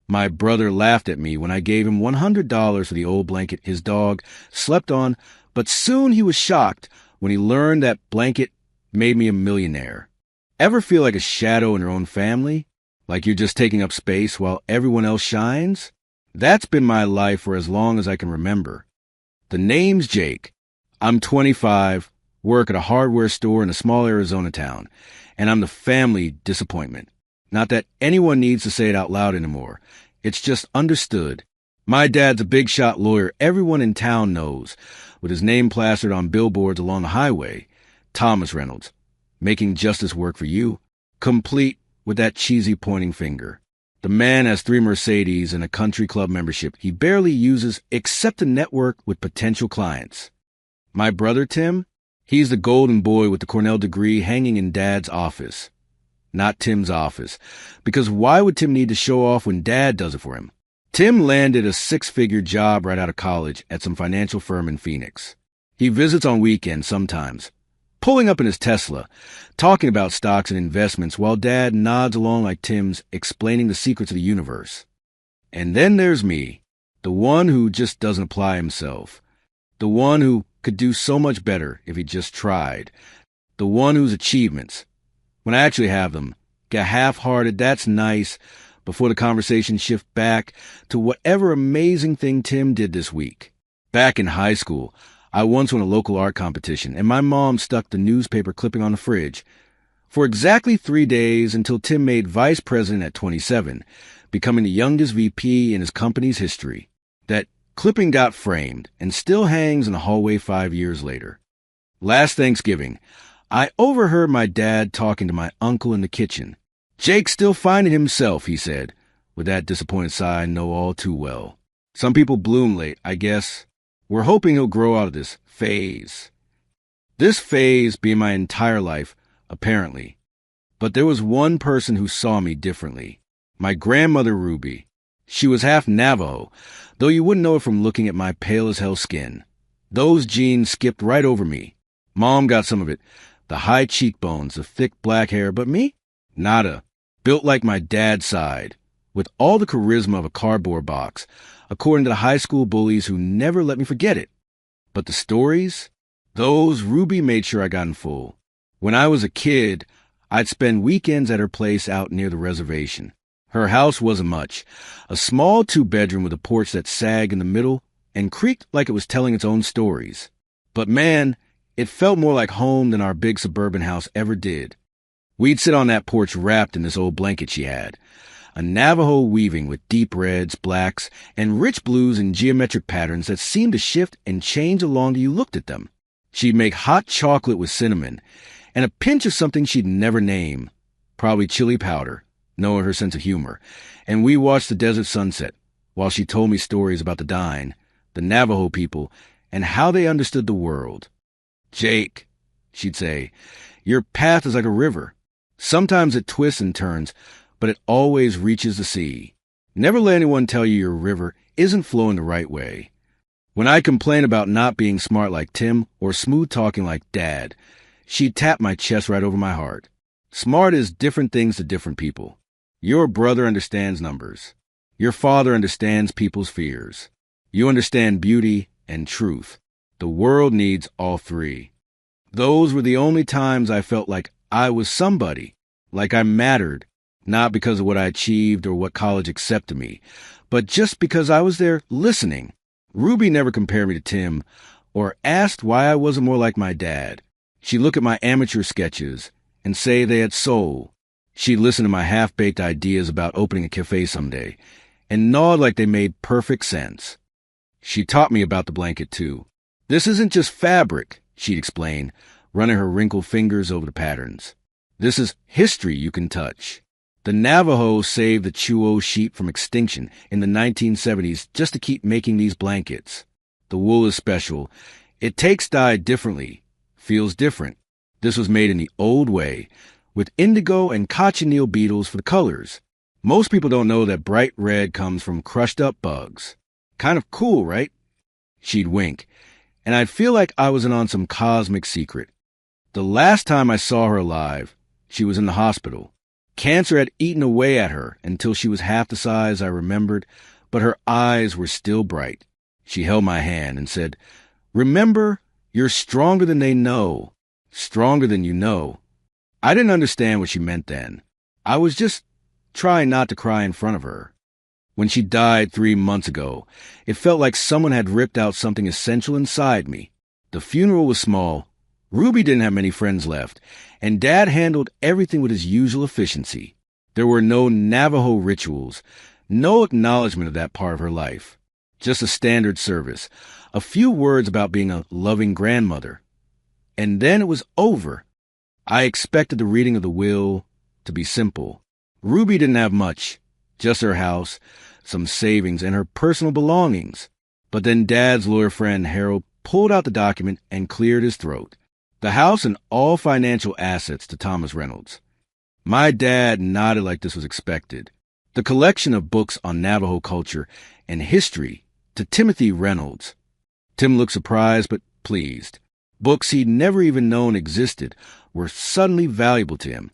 My brother laughed at me when I gave him $100 for the old blanket his dog slept on, but soon he was shocked when he learned that blanket made me a millionaire. Ever feel like a shadow in your own family? Like you're just taking up space while everyone else shines? That's been my life for as long as I can remember. The name's Jake. I'm 25, work at a hardware store in a small Arizona town, and I'm the family disappointment. Not that anyone needs to say it out loud anymore. It's just understood. My dad's a big shot lawyer everyone in town knows, with his name plastered on billboards along the highway. Thomas Reynolds, making justice work for you, complete with that cheesy pointing finger. The man has 3 Mercedes and a country club membership he barely uses except to network with potential clients. My brother Tim, he's the golden boy with the Cornell degree hanging in Dad's office. Not Tim's office, because why would Tim need to show off when Dad does it for him? Tim landed a 6-figure job right out of college at some financial firm in Phoenix. He visits on weekends sometimes, pulling up in his Tesla, talking about stocks and investments while Dad nods along like Tim's explaining the secrets of the universe. And then there's me, the one who just doesn't apply himself, the one who could do so much better if he just tried, the one whose achievements, when I actually have them, get half-hearted, that's nice, before the conversation shifts back to whatever amazing thing Tim did this week. Back in high school, I once won a local art competition, and my mom stuck the newspaper clipping on the fridge for exactly 3 days until Tim made vice president at 27, becoming the youngest VP in his company's history. That clipping got framed and still hangs in the hallway 5 years later. Last Thanksgiving, I overheard my dad talking to my uncle in the kitchen. "Jake's still finding himself," he said, with that disappointed sigh I know all too well. Some people bloom late, I guess. We're hoping he'll grow out of this phase. This phase being my entire life, apparently. But there was one person who saw me differently. My grandmother Ruby. She was half Navajo, though you wouldn't know it from looking at my pale-as-hell skin. Those genes skipped right over me. Mom got some of it. The high cheekbones, the thick black hair, but me? Nada. Built like my dad's side, with all the charisma of a cardboard box, according to the high school bullies who never let me forget it. But the stories? Those Ruby made sure I got in full. When I was a kid, I'd spend weekends at her place out near the reservation. Her house wasn't much. A small 2-bedroom with a porch that sagged in the middle and creaked like it was telling its own stories. But man, it felt more like home than our big suburban house ever did. We'd sit on that porch wrapped in this old blanket she had, a Navajo weaving with deep reds, blacks, and rich blues in geometric patterns that seemed to shift and change along as you looked at them. She'd make hot chocolate with cinnamon, and a pinch of something she'd never name, probably chili powder, knowing her sense of humor, and we watched the desert sunset while she told me stories about the Dine, the Navajo people, and how they understood the world. "Jake," she'd say, "your path is like a river. Sometimes it twists and turns, but it always reaches the sea. Never let anyone tell you your river isn't flowing the right way." When I complain about not being smart like Tim or smooth talking like Dad, she'd tap my chest right over my heart. Smart is different things to different people. Your brother understands numbers. Your father understands people's fears. You understand beauty and truth. The world needs all 3. Those were the only times I felt like I was somebody, like I mattered, not because of what I achieved or what college accepted me, but just because I was there listening. Ruby never compared me to Tim or asked why I wasn't more like my dad. She'd look at my amateur sketches and say they had soul. She'd listen to my half-baked ideas about opening a cafe someday and nod like they made perfect sense. She taught me about the blanket, too. "This isn't just fabric," she'd explain, running her wrinkled fingers over the patterns. "This is history you can touch. The Navajo saved the Chuo sheep from extinction in the 1970s just to keep making these blankets. The wool is special. It takes dye differently, feels different. This was made in the old way, with indigo and cochineal beetles for the colors. Most people don't know that bright red comes from crushed-up bugs. Kind of cool, right?" She'd wink, and I'd feel like I was in on some cosmic secret. The last time I saw her alive, she was in the hospital. Cancer had eaten away at her until she was half the size I remembered, but her eyes were still bright. She held my hand and said, "Remember, you're stronger than they know, stronger than you know." I didn't understand what she meant then. I was just trying not to cry in front of her. When she died 3 months ago, it felt like someone had ripped out something essential inside me. The funeral was small. Ruby didn't have many friends left, and Dad handled everything with his usual efficiency. There were no Navajo rituals, no acknowledgement of that part of her life. Just a standard service, a few words about being a loving grandmother. And then it was over. I expected the reading of the will to be simple. Ruby didn't have much, just her house, some savings, and her personal belongings. But then Dad's lawyer friend Harold pulled out the document and cleared his throat. The house and all financial assets to Thomas Reynolds. My dad nodded like this was expected. The collection of books on Navajo culture and history to Timothy Reynolds. Tim looked surprised but pleased. Books he'd never even known existed were suddenly valuable to him.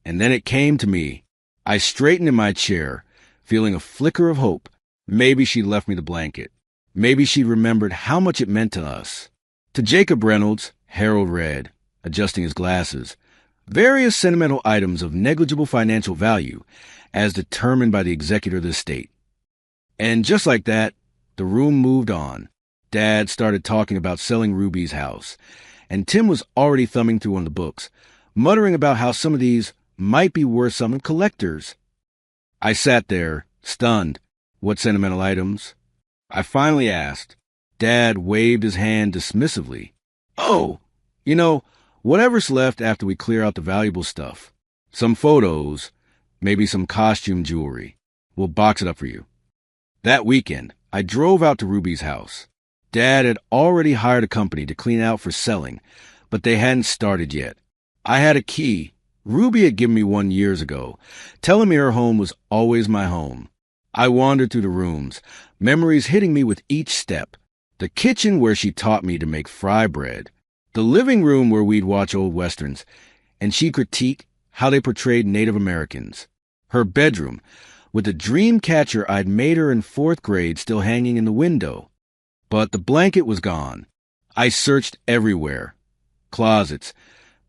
And then it came to me. I straightened in my chair, feeling a flicker of hope. Maybe she'd left me the blanket. Maybe she'd remembered how much it meant to us. To Jacob Reynolds, Harold read, adjusting his glasses, various sentimental items of negligible financial value as determined by the executor of the estate. And just like that, the room moved on. Dad started talking about selling Ruby's house, and Tim was already thumbing through one of the books, muttering about how some of these might be worth something to collectors. I sat there, stunned. What sentimental items? I finally asked. Dad waved his hand dismissively. "Oh, whatever's left after we clear out the valuable stuff. Some photos, maybe some costume jewelry. We'll box it up for you." That weekend, I drove out to Ruby's house. Dad had already hired a company to clean out for selling, but they hadn't started yet. I had a key. Ruby had given me one years ago, telling me her home was always my home. I wandered through the rooms, memories hitting me with each step. The kitchen where she taught me to make fry bread. The living room where we'd watch old westerns, and she'd critique how they portrayed Native Americans. Her bedroom, with the dream catcher I'd made her in 4th grade still hanging in the window. But the blanket was gone. I searched everywhere. Closets,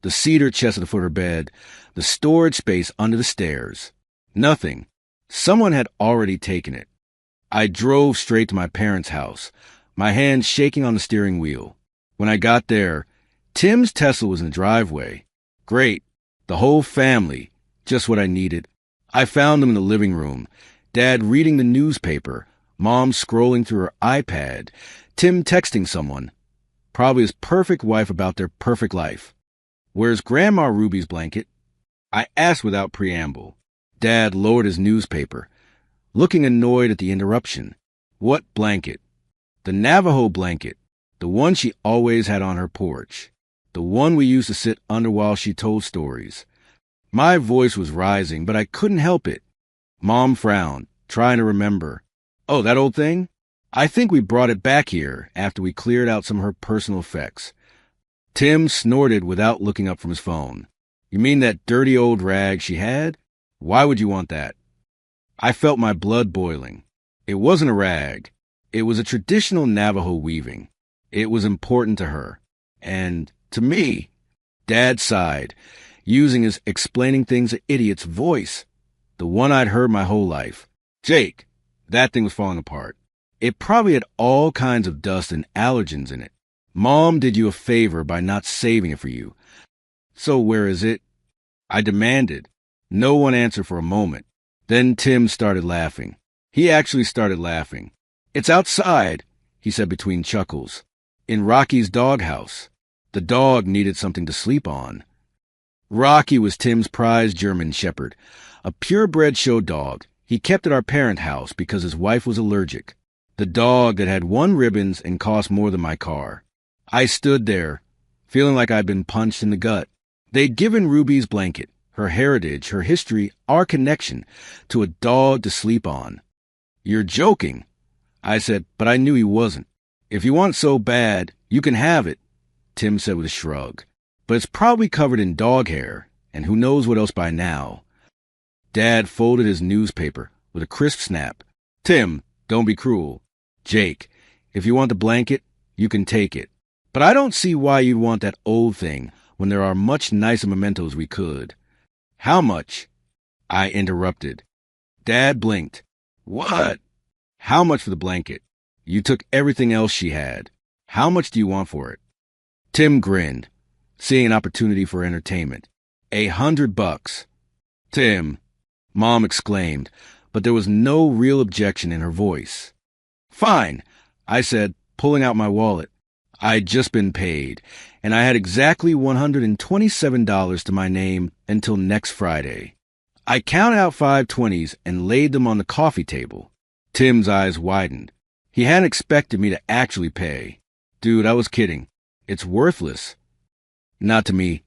the cedar chest at the foot of her bed, the storage space under the stairs. Nothing. Someone had already taken it. I drove straight to my parents' house, my hands shaking on the steering wheel. When I got there, Tim's Tesla was in the driveway. Great. The whole family. Just what I needed. I found them in the living room. Dad reading the newspaper. Mom scrolling through her iPad. Tim texting someone. Probably his perfect wife about their perfect life. "Where's Grandma Ruby's blanket?" I asked without preamble. Dad lowered his newspaper, looking annoyed at the interruption. What blanket? The Navajo blanket. The one she always had on her porch. The one we used to sit under while she told stories. My voice was rising, but I couldn't help it. Mom frowned, trying to remember. "Oh, that old thing? I think we brought it back here after we cleared out some of her personal effects." Tim snorted without looking up from his phone. "You mean that dirty old rag she had? Why would you want that?" I felt my blood boiling. It wasn't a rag. It was a traditional Navajo weaving. It was important to her. And to me. Dad sighed, using his explaining things an idiot's voice, the one I'd heard my whole life. "Jake, that thing was falling apart. It probably had all kinds of dust and allergens in it. Mom did you a favor by not saving it for you. So where is it?" I demanded. No one answered for a moment. Then Tim started laughing. He actually started laughing. "It's outside," he said between chuckles. "In Rocky's doghouse. The dog needed something to sleep on." Rocky was Tim's prized German shepherd, a purebred show dog. He kept at our parent house because his wife was allergic. The dog that had won ribbons and cost more than my car. I stood there, feeling like I'd been punched in the gut. They'd given Ruby's blanket, her heritage, her history, our connection, to a dog to sleep on. "You're joking," I said, but I knew he wasn't. "If you want so bad, you can have it," Tim said with a shrug. "But it's probably covered in dog hair, and who knows what else by now." Dad folded his newspaper with a crisp snap. Tim, don't be cruel. Jake, if you want the blanket, you can take it. But I don't see why you'd want that old thing when there are much nicer mementos we could. How much? I interrupted. Dad blinked. What? How much for the blanket? You took everything else she had. How much do you want for it? Tim grinned, seeing an opportunity for entertainment. $100. Tim, Mom exclaimed, but there was no real objection in her voice. Fine, I said, pulling out my wallet. I'd just been paid, and I had exactly $127 to my name until next Friday. I counted out 5 20s and laid them on the coffee table. Tim's eyes widened. He hadn't expected me to actually pay. Dude, I was kidding. It's worthless. Not to me.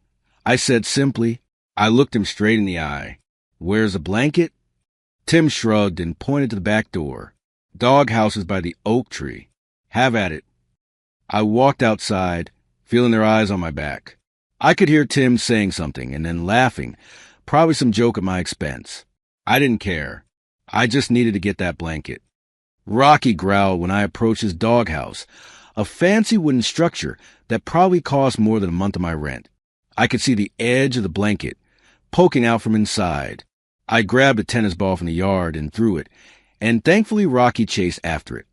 I said simply. I looked him straight in the eye. Where's the blanket? Tim shrugged and pointed to the back door. Doghouse is by the oak tree. Have at it. I walked outside, feeling their eyes on my back. I could hear Tim saying something and then laughing, probably some joke at my expense. I didn't care. I just needed to get that blanket. Rocky growled when I approached his doghouse, a fancy wooden structure that probably cost more than a month of my rent. I could see the edge of the blanket poking out from inside. I grabbed a tennis ball from the yard and threw it, and thankfully Rocky chased after it.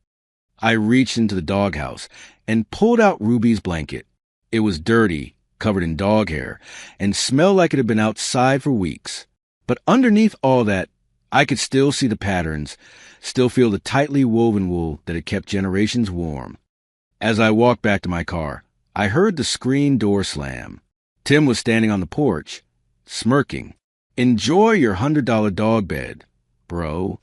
I reached into the doghouse and pulled out Ruby's blanket. It was dirty, covered in dog hair, and smelled like it had been outside for weeks. But underneath all that, I could still see the patterns, still feel the tightly woven wool that had kept generations warm. As I walked back to my car, I heard the screen door slam. Tim was standing on the porch, smirking. Enjoy your $100 dog bed, bro.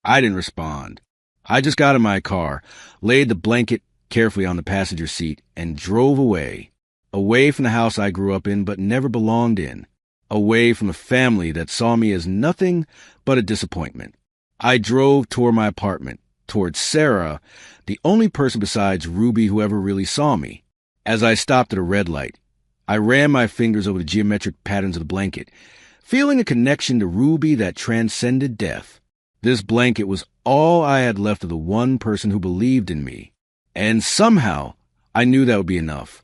I didn't respond. I just got in my car, laid the blanket carefully on the passenger seat, and drove away. Away from the house I grew up in but never belonged in. Away from a family that saw me as nothing but a disappointment. I drove toward my apartment, toward Sarah, the only person besides Ruby who ever really saw me. As I stopped at a red light, I ran my fingers over the geometric patterns of the blanket, feeling a connection to Ruby that transcended death. This blanket was all I had left of the one person who believed in me. And somehow, I knew that would be enough.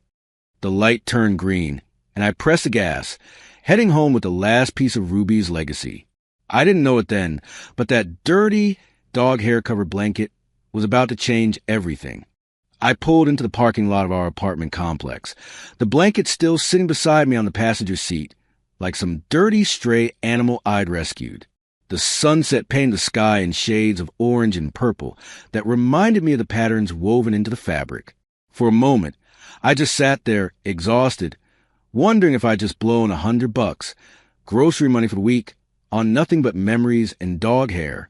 The light turned green, and I pressed the gas, heading home with the last piece of Ruby's legacy. I didn't know it then, but that dirty, dog hair-covered blanket was about to change everything. I pulled into the parking lot of our apartment complex, the blanket still sitting beside me on the passenger seat, like some dirty, stray animal I'd rescued. The sunset painted the sky in shades of orange and purple that reminded me of the patterns woven into the fabric. For a moment, I just sat there, exhausted, wondering if I'd just blown $100, grocery money for the week, on nothing but memories and dog hair.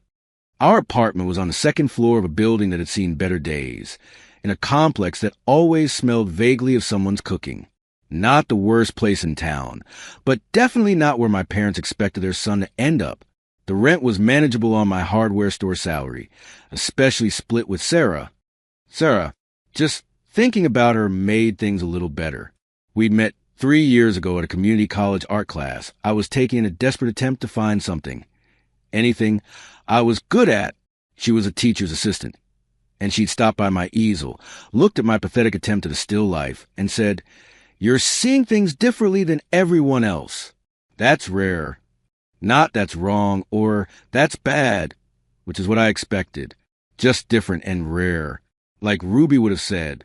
Our apartment was on the second floor of a building that had seen better days, in a complex that always smelled vaguely of someone's cooking. Not the worst place in town, but definitely not where my parents expected their son to end up. The rent was manageable on my hardware store salary, especially split with Sarah. Just thinking about her made things a little better. We'd met 3 years ago at a community college art class I was taking in a desperate attempt to find something. Anything I was good at. She was a teacher's assistant. And she'd stopped by my easel, looked at my pathetic attempt at a still life, and said, "You're seeing things differently than everyone else. That's rare. Not that's wrong or that's bad," which is what I expected. Just different and rare, like Ruby would have said.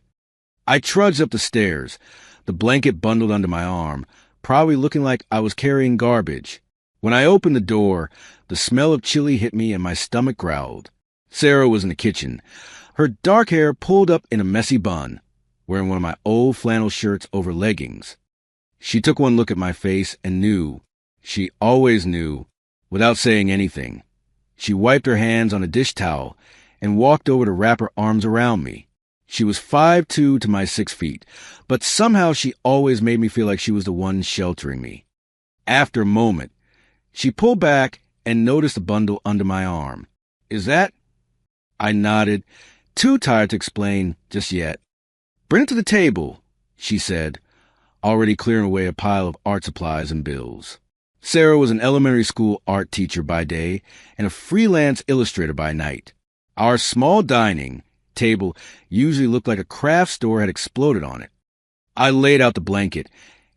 I trudged up the stairs, the blanket bundled under my arm, probably looking like I was carrying garbage. When I opened the door, the smell of chili hit me and my stomach growled. Sarah was in the kitchen, her dark hair pulled up in a messy bun, wearing one of my old flannel shirts over leggings. She took one look at my face and knew. She always knew, without saying anything. She wiped her hands on a dish towel and walked over to wrap her arms around me. She was 5'2" to my 6 feet, but somehow she always made me feel like she was the one sheltering me. After a moment, she pulled back and noticed the bundle under my arm. "Is that?" I nodded, too tired to explain just yet. "Bring it to the table," she said, already clearing away a pile of art supplies and bills. Sarah was an elementary school art teacher by day and a freelance illustrator by night. Our small dining table usually looked like a craft store had exploded on it. I laid out the blanket,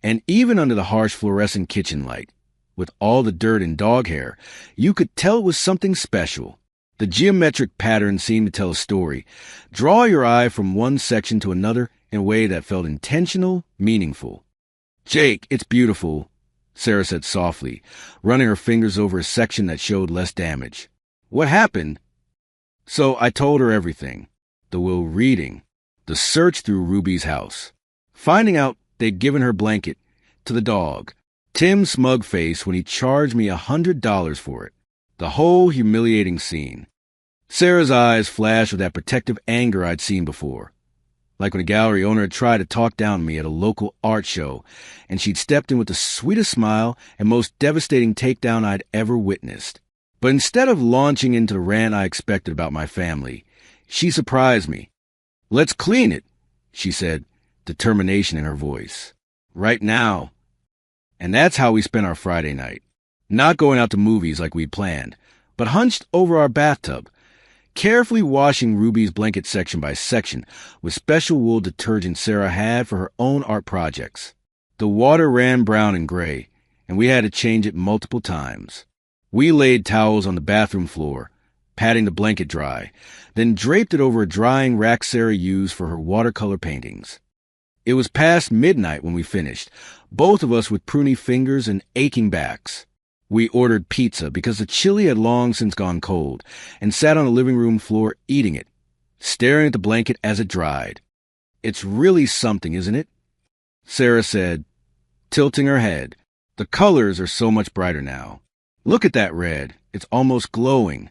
and even under the harsh fluorescent kitchen light, with all the dirt and dog hair, you could tell it was something special. The geometric pattern seemed to tell a story. Draw your eye from one section to another in a way that felt intentional, meaningful. "Jake, it's beautiful," Sarah said softly, running her fingers over a section that showed less damage. "What happened?" So I told her everything. The will reading, the search through Ruby's house, finding out they'd given her blanket to the dog, Tim's smug face when he charged me $100 for it, the whole humiliating scene. Sarah's eyes flashed with that protective anger I'd seen before, like when a gallery owner had tried to talk down to me at a local art show, and she'd stepped in with the sweetest smile and most devastating takedown I'd ever witnessed. But instead of launching into the rant I expected about my family, she surprised me. "Let's clean it," she said, determination in her voice. "Right now." And that's how we spent our Friday night. Not going out to movies like we'd planned, but hunched over our bathtub, carefully washing Ruby's blanket section by section with special wool detergent Sarah had for her own art projects. The water ran brown and gray, and we had to change it multiple times. We laid towels on the bathroom floor, patting the blanket dry, then draped it over a drying rack Sarah used for her watercolor paintings. It was past midnight when we finished, both of us with pruny fingers and aching backs. We ordered pizza because the chili had long since gone cold, and sat on the living room floor eating it, staring at the blanket as it dried. "It's really something, isn't it?" Sarah said, tilting her head. "The colors are so much brighter now. Look at that red. It's almost glowing."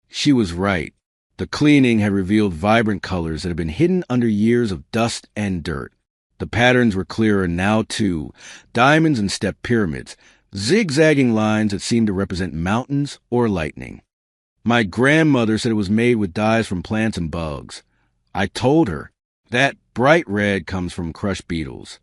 She was right. The cleaning had revealed vibrant colors that had been hidden under years of dust and dirt. The patterns were clearer now, too, diamonds and step pyramids, zigzagging lines that seemed to represent mountains or lightning. My grandmother said it was made with dyes from plants and bugs. I told her, "That bright red comes from crushed beetles."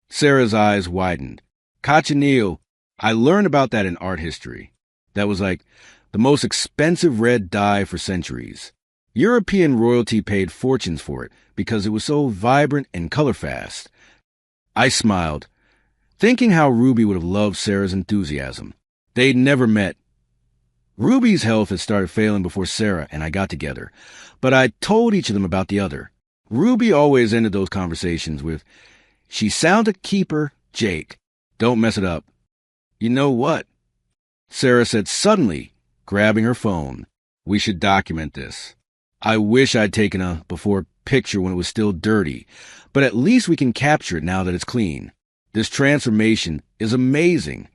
Sarah's eyes widened. "Cochineal. I learned about that in art history. That was like the most expensive red dye for centuries. European royalty paid fortunes for it because it was so vibrant and color-fast." I smiled, thinking how Ruby would have loved Sarah's enthusiasm. They'd never met. Ruby's health had started failing before Sarah and I got together, but I told each of them about the other. Ruby always ended those conversations with, "She sounds a keeper, Jake. Don't mess it up." "You know what?" Sarah said suddenly, grabbing her phone. "We should document this. I wish I'd taken a before picture when it was still dirty, but at least we can capture it now that it's clean. This transformation is amazing."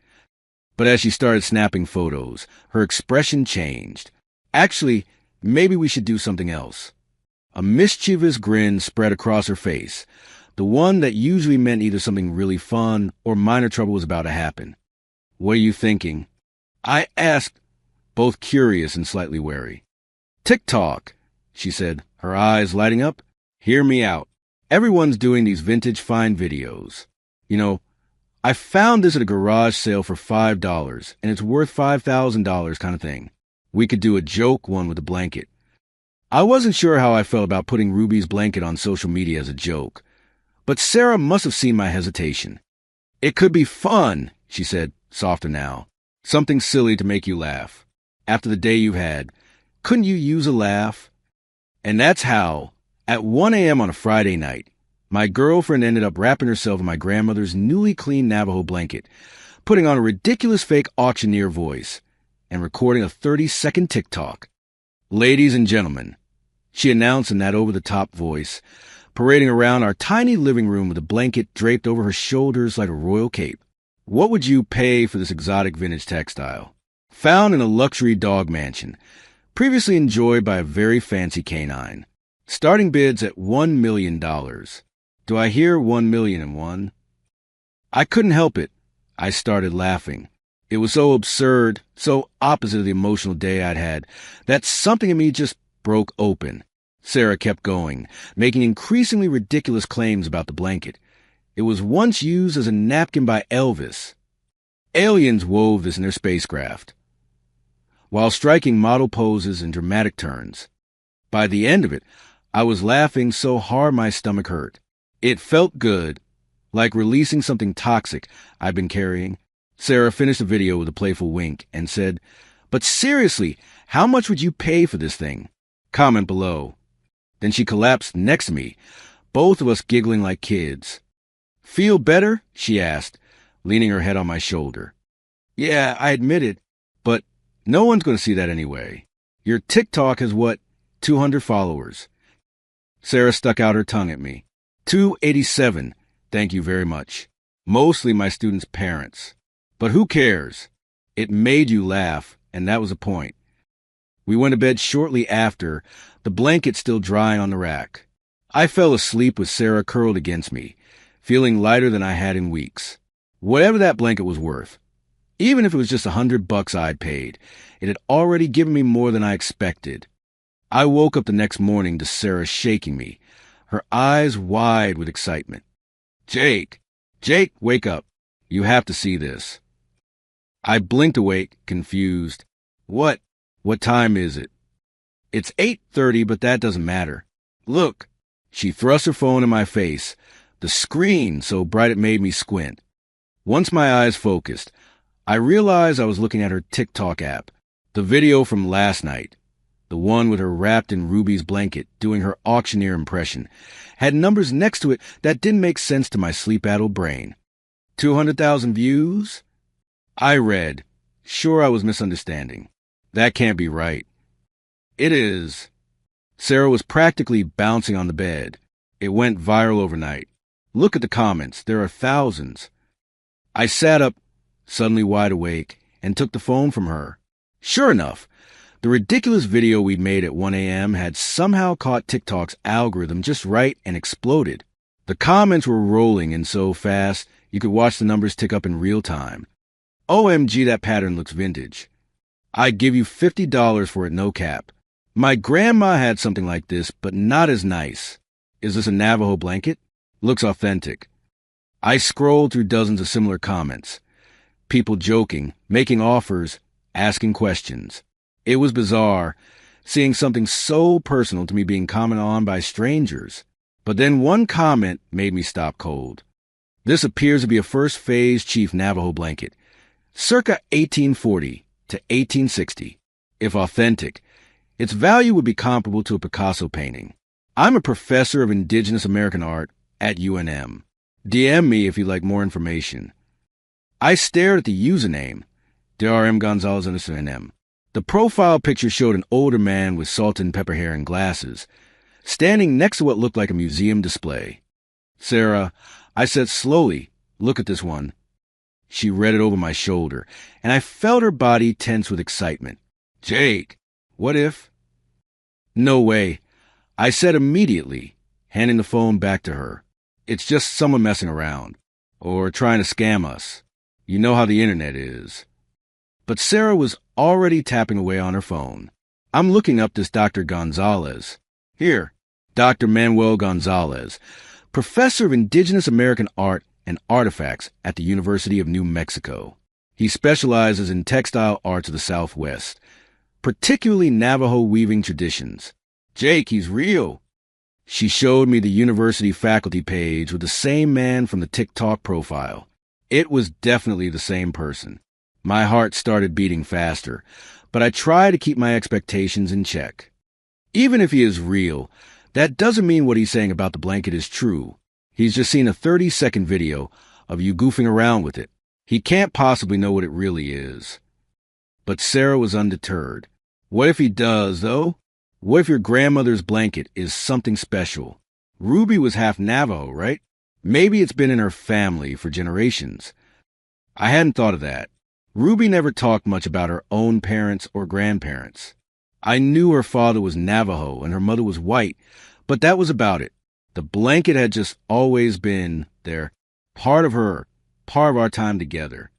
But as she started snapping photos, her expression changed. "Actually, maybe we should do something else." A mischievous grin spread across her face, the one that usually meant either something really fun or minor trouble was about to happen. "What are you thinking?" I asked, both curious and slightly wary. "TikTok," she said, her eyes lighting up. "Hear me out. Everyone's doing these vintage find videos. You know, I found this at a garage sale for $5, and it's worth $5,000 kind of thing. We could do a joke one with a blanket." I wasn't sure how I felt about putting Ruby's blanket on social media as a joke, but Sarah must have seen my hesitation. "It could be fun," she said, softer now. "Something silly to make you laugh. After the day you've had, couldn't you use a laugh?" And that's how, at 1 a.m. on a Friday night, my girlfriend ended up wrapping herself in my grandmother's newly cleaned Navajo blanket, putting on a ridiculous fake auctioneer voice, and recording a 30-second TikTok. "Ladies and gentlemen," she announced in that over-the-top voice, parading around our tiny living room with a blanket draped over her shoulders like a royal cape. "What would you pay for this exotic vintage textile? Found in a luxury dog mansion, previously enjoyed by a very fancy canine. Starting bids at $1 million. Do I hear 1,000,001? I couldn't help it. I started laughing. It was so absurd, so opposite of the emotional day I'd had, that something in me just broke open. Sarah kept going, making increasingly ridiculous claims about the blanket. It was once used as a napkin by Elvis. Aliens wove this in their spacecraft, while striking model poses and dramatic turns. By the end of it, I was laughing so hard my stomach hurt. It felt good, like releasing something toxic I've been carrying. Sarah finished the video with a playful wink and said, "But seriously, how much would you pay for this thing?" Comment below. Then she collapsed next to me, both of us giggling like kids. "Feel better?" she asked, leaning her head on my shoulder. "Yeah, I admit it, but no one's going to see that anyway. Your TikTok has, 200 followers." Sarah stuck out her tongue at me. 287, thank you very much. Mostly my students' parents. But who cares? It made you laugh, and that was the point. We went to bed shortly after, the blanket still drying on the rack. I fell asleep with Sarah curled against me, feeling lighter than I had in weeks. Whatever that blanket was worth, even if it was just $100 I'd paid, it had already given me more than I expected. I woke up the next morning to Sarah shaking me, her eyes wide with excitement. Jake, wake up. You have to see this." I blinked awake, confused. What time is it?" "It's 8:30, but that doesn't matter. Look." She thrust her phone in my face, the screen so bright it made me squint. Once my eyes focused, I realized I was looking at her TikTok app, the video from last night. The one with her wrapped in Ruby's blanket doing her auctioneer impression had numbers next to it that didn't make sense to my sleep-addled brain. 200,000 views? I read. Sure, I was misunderstanding. That can't be right. It is. Sarah was practically bouncing on the bed. It went viral overnight. Look at the comments. There are thousands. I sat up, suddenly wide awake, and took the phone from her. Sure enough, the ridiculous video we'd made at 1 a.m. had somehow caught TikTok's algorithm just right and exploded. The comments were rolling in so fast you could watch the numbers tick up in real time. OMG, that pattern looks vintage. I'd give you $50 for it, no cap. My grandma had something like this, but not as nice. Is this a Navajo blanket? Looks authentic. I scrolled through dozens of similar comments. People joking, making offers, asking questions. It was bizarre, seeing something so personal to me being commented on by strangers. But then one comment made me stop cold. This appears to be a first phase Chief Navajo blanket, circa 1840 to 1860. If authentic, its value would be comparable to a Picasso painting. I'm a professor of Indigenous American art at UNM. DM me if you'd like more information. I stared at the username, DRM Gonzalez _NM. The profile picture showed an older man with salt and pepper hair and glasses, standing next to what looked like a museum display. "Sarah," I said slowly, "look at this one." She read it over my shoulder, and I felt her body tense with excitement. "Jake, what if?" "No way," I said immediately, handing the phone back to her. "It's just someone messing around, or trying to scam us. You know how the internet is." But Sarah was already tapping away on her phone. "I'm looking up this Dr. Gonzalez. Here, Dr. Manuel Gonzalez, professor of Indigenous American art and artifacts at the University of New Mexico. He specializes in textile arts of the Southwest, particularly Navajo weaving traditions. Jake, he's real." She showed me the university faculty page with the same man from the TikTok profile. It was definitely the same person. My heart started beating faster, but I tried to keep my expectations in check. Even if he is real, that doesn't mean what he's saying about the blanket is true. He's just seen a 30-second video of you goofing around with it. He can't possibly know what it really is. But Sarah was undeterred. What if he does, though? What if your grandmother's blanket is something special? Ruby was half Navajo, right? Maybe it's been in her family for generations. I hadn't thought of that. Ruby never talked much about her own parents or grandparents. I knew her father was Navajo and her mother was white, but that was about it. The blanket had just always been there, part of her, part of our time together.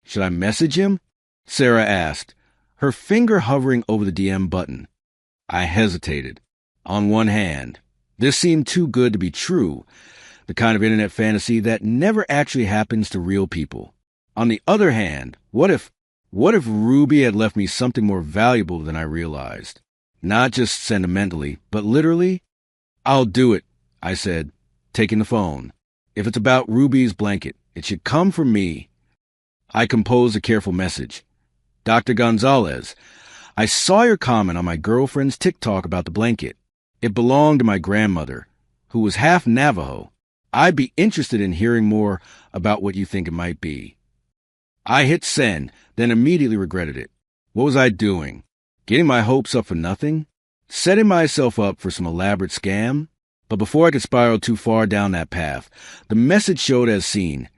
Should I message him? Sarah asked, her finger hovering over the DM button. I hesitated. On one hand, this seemed too good to be true, the kind of internet fantasy that never actually happens to real people. On the other hand, what if Ruby had left me something more valuable than I realized? Not just sentimentally, but literally? I'll do it, I said, taking the phone. If it's about Ruby's blanket, it should come from me. I composed a careful message. Dr. Gonzalez, I saw your comment on my girlfriend's TikTok about the blanket. It belonged to my grandmother, who was half Navajo. I'd be interested in hearing more about what you think it might be. I hit send, then immediately regretted it. What was I doing? Getting my hopes up for nothing? Setting myself up for some elaborate scam? But before I could spiral too far down that path, the message showed as seen,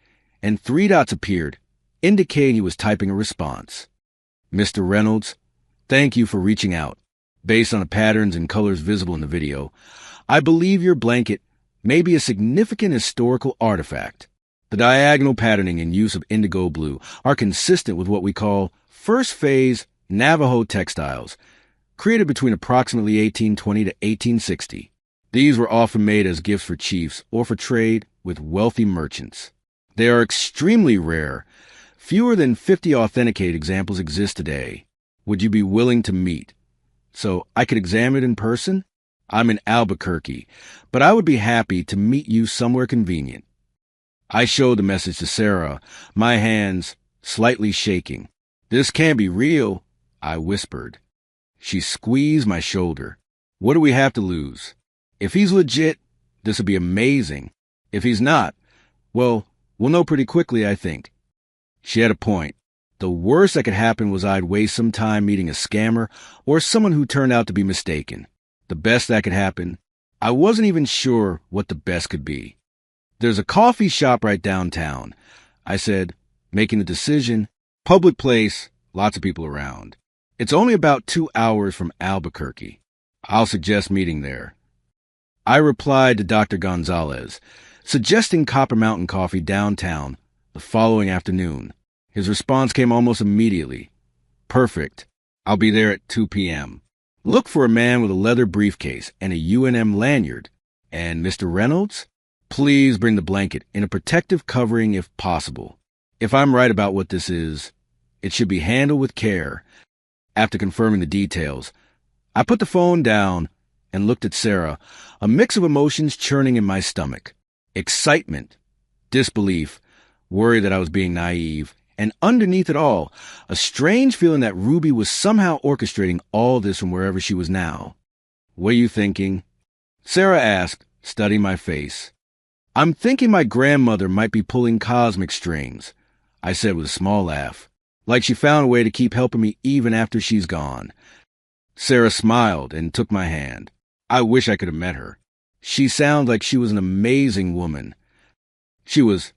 and 3 dots appeared, indicating he was typing a response. Mr. Reynolds, thank you for reaching out. Based on the patterns and colors visible in the video, I believe your blanket may be a significant historical artifact. The diagonal patterning and use of indigo blue are consistent with what we call first phase Navajo textiles, created between approximately 1820 to 1860. These were often made as gifts for chiefs or for trade with wealthy merchants. They are extremely rare. Fewer than 50 authenticated examples exist today. Would you be willing to meet? So I could examine it in person? I'm in Albuquerque, but I would be happy to meet you somewhere convenient. I showed the message to Sarah, my hands slightly shaking. This can't be real, I whispered. She squeezed my shoulder. What do we have to lose? If he's legit, this would be amazing. If he's not, well, we'll know pretty quickly, I think. She had a point. The worst that could happen was I'd waste some time meeting a scammer or someone who turned out to be mistaken. The best that could happen, I wasn't even sure what the best could be. There's a coffee shop right downtown, I said, making the decision. Public place, lots of people around. It's only about 2 hours from Albuquerque. I'll suggest meeting there. I replied to Dr. Gonzalez, suggesting Copper Mountain Coffee downtown the following afternoon. His response came almost immediately. Perfect. I'll be there at 2 p.m. Look for a man with a leather briefcase and a UNM lanyard. And Mr. Reynolds? Please bring the blanket in a protective covering if possible. If I'm right about what this is, it should be handled with care. After confirming the details, I put the phone down and looked at Sarah, a mix of emotions churning in my stomach. Excitement, disbelief, worry that I was being naive, and underneath it all, a strange feeling that Ruby was somehow orchestrating all this from wherever she was now. What are you thinking? Sarah asked, studying my face. I'm thinking my grandmother might be pulling cosmic strings, I said with a small laugh, like she found a way to keep helping me even after she's gone. Sarah smiled and took my hand. I wish I could have met her. She sounded like she was an amazing woman. She was,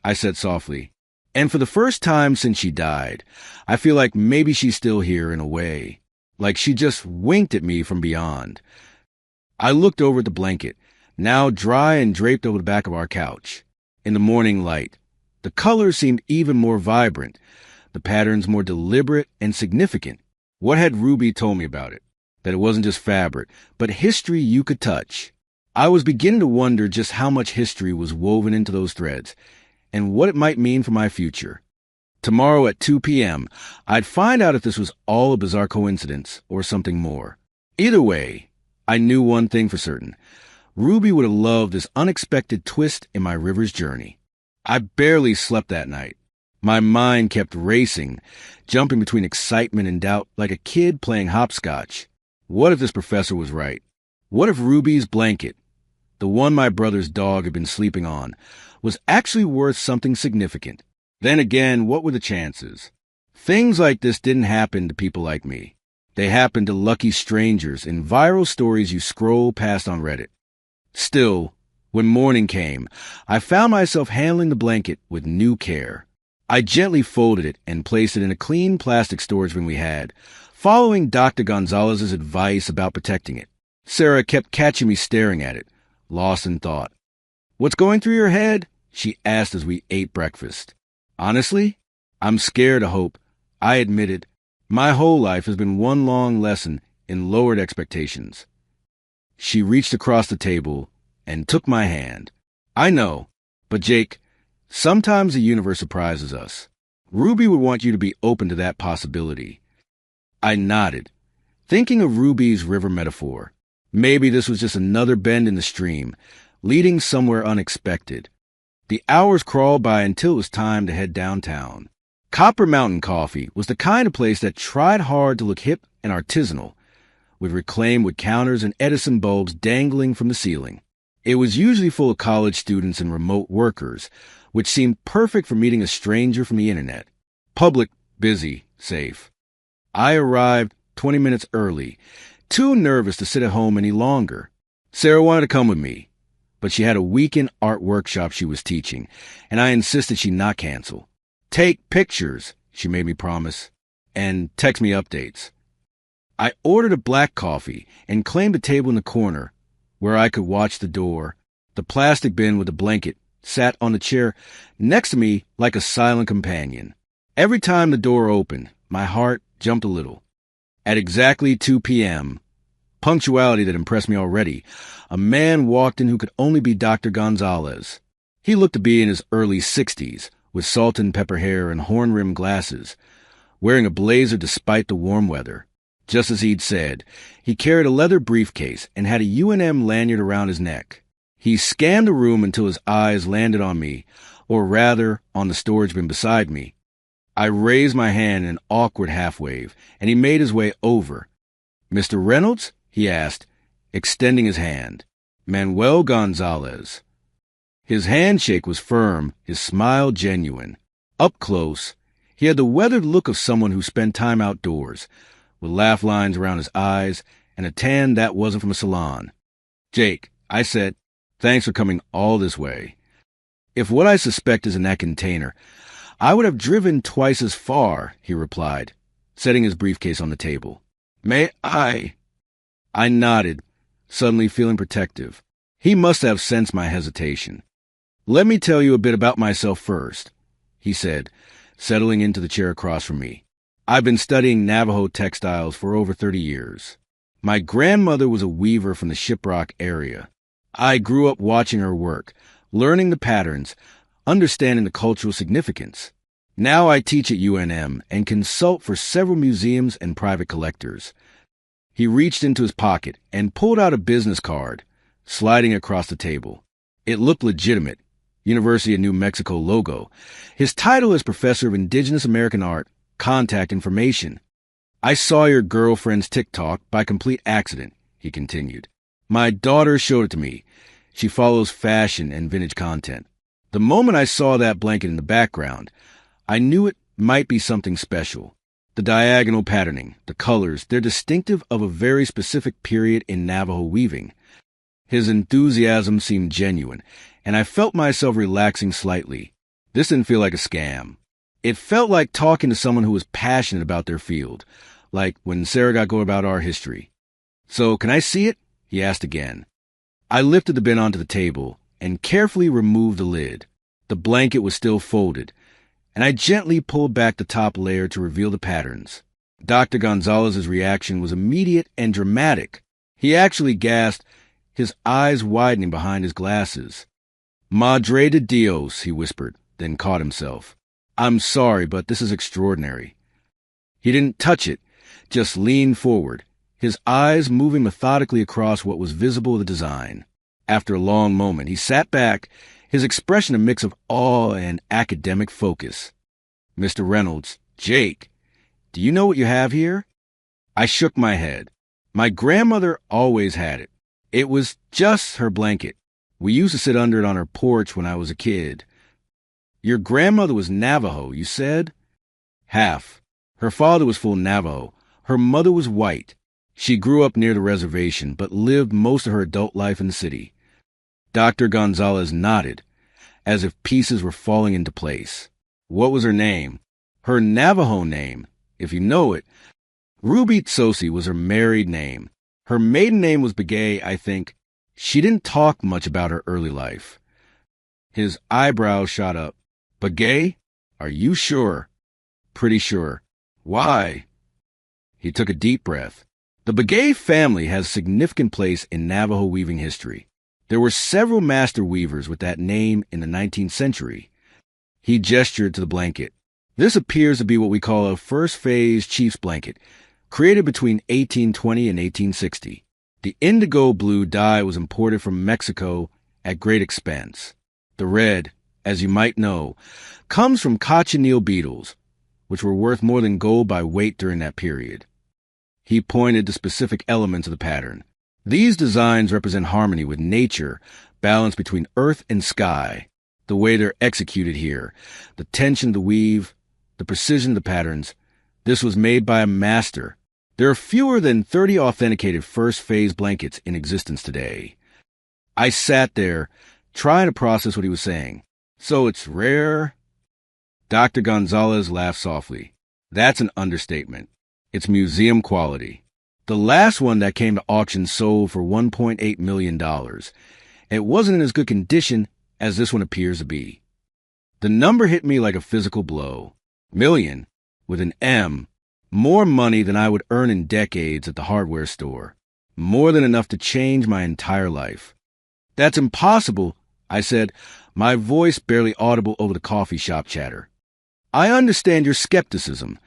I said softly. And for the first time since she died, I feel like maybe she's still here in a way. Like she just winked at me from beyond. I looked over at the blanket, now dry and draped over the back of our couch. In the morning light, the colors seemed even more vibrant, the patterns more deliberate and significant. What had Ruby told me about it? That it wasn't just fabric, but history you could touch. I was beginning to wonder just how much history was woven into those threads, and what it might mean for my future. Tomorrow at 2 p.m., I'd find out if this was all a bizarre coincidence or something more. Either way, I knew one thing for certain. Ruby would have loved this unexpected twist in my river's journey. I barely slept that night. My mind kept racing, jumping between excitement and doubt like a kid playing hopscotch. What if this professor was right? What if Ruby's blanket, the one my brother's dog had been sleeping on, was actually worth something significant? Then again, what were the chances? Things like this didn't happen to people like me. They happened to lucky strangers in viral stories you scroll past on Reddit. Still, when morning came, I found myself handling the blanket with new care. I gently folded it and placed it in a clean plastic storage bin we had, following Dr. Gonzalez's advice about protecting it. Sarah kept catching me staring at it, lost in thought. What's going through your head? She asked as we ate breakfast. Honestly, I'm scared of hope. I admitted, my whole life has been one long lesson in lowered expectations. She reached across the table and took my hand. I know, but Jake, sometimes the universe surprises us. Ruby would want you to be open to that possibility. I nodded, thinking of Ruby's river metaphor. Maybe this was just another bend in the stream, leading somewhere unexpected. The hours crawled by until it was time to head downtown. Copper Mountain Coffee was the kind of place that tried hard to look hip and artisanal, with reclaimed wood counters and Edison bulbs dangling from the ceiling. It was usually full of college students and remote workers, which seemed perfect for meeting a stranger from the internet. Public, busy, safe. I arrived 20 minutes early, too nervous to sit at home any longer. Sarah wanted to come with me, but she had a weekend art workshop she was teaching, and I insisted she not cancel. Take pictures, she made me promise, and text me updates. I ordered a black coffee and claimed a table in the corner where I could watch the door. The plastic bin with the blanket sat on the chair next to me like a silent companion. Every time the door opened, my heart jumped a little. At exactly 2 p.m., punctuality that impressed me already, a man walked in who could only be Dr. Gonzalez. He looked to be in his early 60s, with salt and pepper hair and horn-rimmed glasses, wearing a blazer despite the warm weather. Just as he'd said, he carried a leather briefcase and had a UNM lanyard around his neck. He scanned the room until his eyes landed on me, or rather, on the storage bin beside me. I raised my hand in an awkward half-wave, and he made his way over. "Mr. Reynolds?" he asked, extending his hand. "Manuel Gonzalez." His handshake was firm, his smile genuine. Up close, he had the weathered look of someone who spent time outdoors, with laugh lines around his eyes and a tan that wasn't from a salon. "Jake," I said, "thanks for coming all this way. If what I suspect is in that container, I would have driven twice as far," he replied, setting his briefcase on the table. "May I?" I nodded, suddenly feeling protective. He must have sensed my hesitation. "Let me tell you a bit about myself first," he said, settling into the chair across from me. "I've been studying Navajo textiles for over 30 years. My grandmother was a weaver from the Shiprock area. I grew up watching her work, learning the patterns, understanding the cultural significance. Now I teach at UNM and consult for several museums and private collectors." He reached into his pocket and pulled out a business card, sliding across the table. It looked legitimate, University of New Mexico logo. His title is Professor of Indigenous American Art, Contact Information. "I saw your girlfriend's TikTok by complete accident," he continued. "My daughter showed it to me. She follows fashion and vintage content. The moment I saw that blanket in the background, I knew it might be something special. The diagonal patterning, the colors, they're distinctive of a very specific period in Navajo weaving." His enthusiasm seemed genuine, and I felt myself relaxing slightly. This didn't feel like a scam. It felt like talking to someone who was passionate about their field, like when Sarah got going about our history. "So, can I see it?" he asked again. I lifted the bin onto the table and carefully removed the lid. The blanket was still folded, and I gently pulled back the top layer to reveal the patterns. Dr. Gonzalez's reaction was immediate and dramatic. He actually gasped, his eyes widening behind his glasses. "Madre de Dios," he whispered, then caught himself. "I'm sorry, but this is extraordinary." He didn't touch it, just leaned forward, his eyes moving methodically across what was visible of the design. After a long moment, he sat back, his expression a mix of awe and academic focus. "Mr. Reynolds, Jake, do you know what you have here?" I shook my head. My grandmother always had it. It was just her blanket. We used to sit under it on her porch when I was a kid. "Your grandmother was Navajo, you said?" "Half. Her father was full Navajo. Her mother was white. She grew up near the reservation, but lived most of her adult life in the city." Dr. Gonzalez nodded, as if pieces were falling into place. "What was her name?" "Her Navajo name, if you know it. Ruby Tsosi was her married name. Her maiden name was Begay, I think. She didn't talk much about her early life." His eyebrows shot up. "Begay? Are you sure?" "Pretty sure." "Why?" He took a deep breath. "The Begay family has a significant place in Navajo weaving history. There were several master weavers with that name in the 19th century. He gestured to the blanket. This appears to be what we call a first-phase Chiefs blanket, created between 1820 and 1860. The indigo blue dye was imported from Mexico at great expense. The red, as you might know, comes from cochineal beetles, which were worth more than gold by weight during that period. He pointed to specific elements of the pattern. These designs represent harmony with nature, balance between earth and sky. The way they're executed here, the tension of the weave, the precision of the patterns, this was made by a master. There are fewer than 30 authenticated first-phase blankets in existence today. I sat there, trying to process what he was saying. So it's rare? Dr. Gonzalez laughed softly. That's an understatement. It's museum quality. The last one that came to auction sold for $1.8 million. It wasn't in as good condition as this one appears to be. The number hit me like a physical blow. Million, with an M. More money than I would earn in decades at the hardware store. More than enough to change my entire life. That's impossible, I said, my voice barely audible over the coffee shop chatter. I understand your skepticism,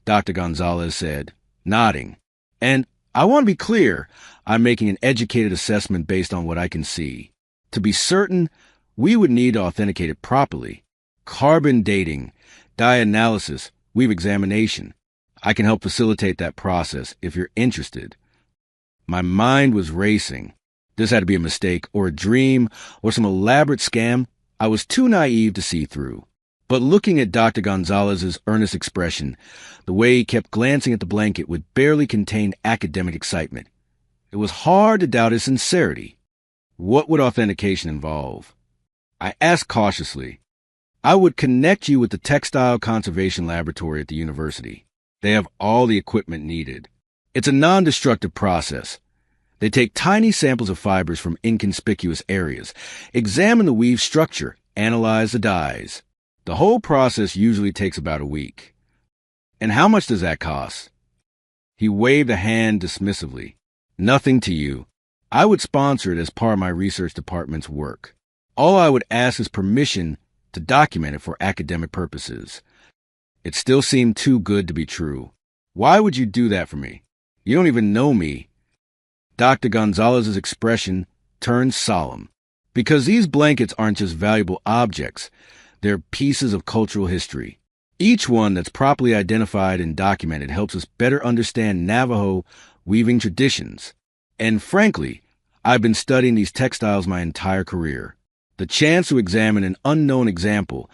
Dr. Gonzalez said, nodding. And I want to be clear, I'm making an educated assessment based on what I can see. To be certain, we would need to authenticate it properly. Carbon dating, dye analysis, weave examination. I can help facilitate that process if you're interested. My mind was racing. This had to be a mistake or a dream or some elaborate scam I was too naive to see through. But looking at Dr. Gonzalez's earnest expression, the way he kept glancing at the blanket with barely contained academic excitement, it was hard to doubt his sincerity. What would authentication involve? I asked cautiously. I would connect you with the Textile Conservation Laboratory at the university. They have all the equipment needed. It's a non-destructive process. They take tiny samples of fibers from inconspicuous areas, examine the weave structure, analyze the dyes. The whole process usually takes about a week. And how much does that cost? He waved a hand dismissively. Nothing to you. I would sponsor it as part of my research department's work. All I would ask is permission to document it for academic purposes. It still seemed too good to be true. Why would you do that for me? You don't even know me. Dr. Gonzalez's expression turned solemn. Because these blankets aren't just valuable objects. They're pieces of cultural history. Each one that's properly identified and documented helps us better understand Navajo weaving traditions. And frankly, I've been studying these textiles my entire career. The chance to examine an unknown example,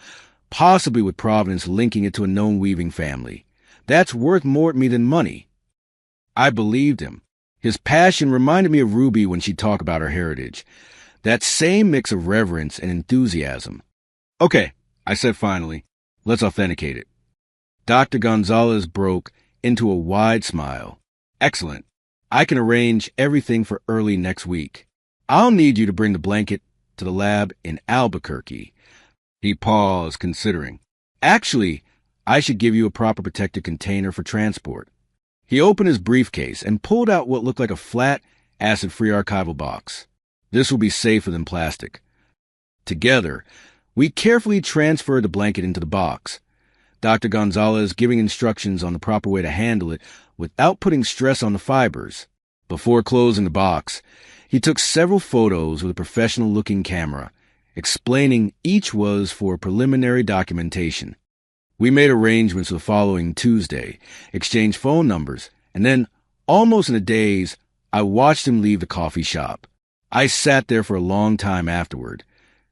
possibly with provenance linking it to a known weaving family, that's worth more to me than money. I believed him. His passion reminded me of Ruby when she talked about her heritage. That same mix of reverence and enthusiasm. Okay, I said finally, let's authenticate it. Dr. Gonzalez broke into a wide smile. Excellent. I can arrange everything for early next week. I'll need you to bring the blanket to the lab in Albuquerque. He paused, considering. Actually, I should give you a proper protected container for transport. He opened his briefcase and pulled out what looked like a flat, acid-free archival box. This will be safer than plastic. Together, we carefully transferred the blanket into the box, Dr. Gonzalez giving instructions on the proper way to handle it without putting stress on the fibers. Before closing the box, he took several photos with a professional-looking camera, explaining each was for preliminary documentation. We made arrangements the following Tuesday, exchanged phone numbers, and then, almost in a daze, I watched him leave the coffee shop. I sat there for a long time afterward,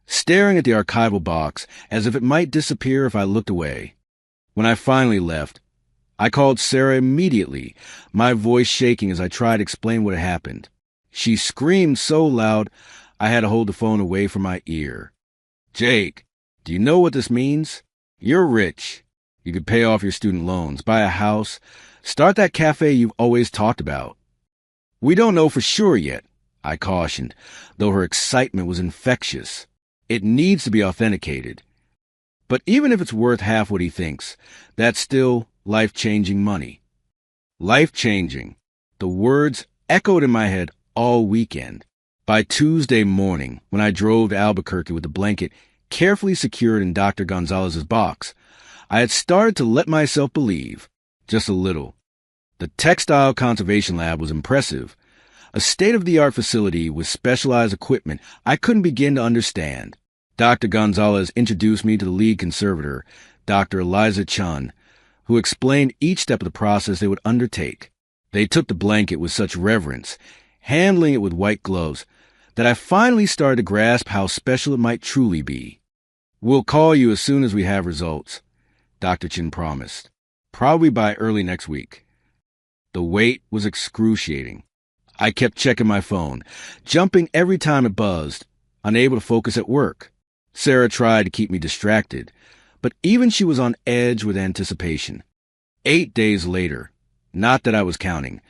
staring at the archival box as if it might disappear if I looked away. When I finally left, I called Sarah immediately, my voice shaking as I tried to explain what had happened. She screamed so loud, I had to hold the phone away from my ear. Jake, do you know what this means? You're rich. You could pay off your student loans, buy a house, start that cafe you've always talked about. We don't know for sure yet, I cautioned, though her excitement was infectious. It needs to be authenticated. But even if it's worth half what he thinks, that's still life-changing money. Life-changing. The words echoed in my head all weekend. By Tuesday morning, when I drove to Albuquerque with the blanket carefully secured in Dr. Gonzalez's box, I had started to let myself believe, just a little. The textile conservation lab was impressive. A state-of-the-art facility with specialized equipment I couldn't begin to understand. Dr. Gonzalez introduced me to the lead conservator, Dr. Eliza Chun, who explained each step of the process they would undertake. They took the blanket with such reverence, handling it with white gloves, that I finally started to grasp how special it might truly be. "We'll call you as soon as we have results," Dr. Chin promised. "Probably by early next week." The wait was excruciating. I kept checking my phone, jumping every time it buzzed, unable to focus at work. Sarah tried to keep me distracted, but even she was on edge with anticipation. 8 days later, not that I was counting,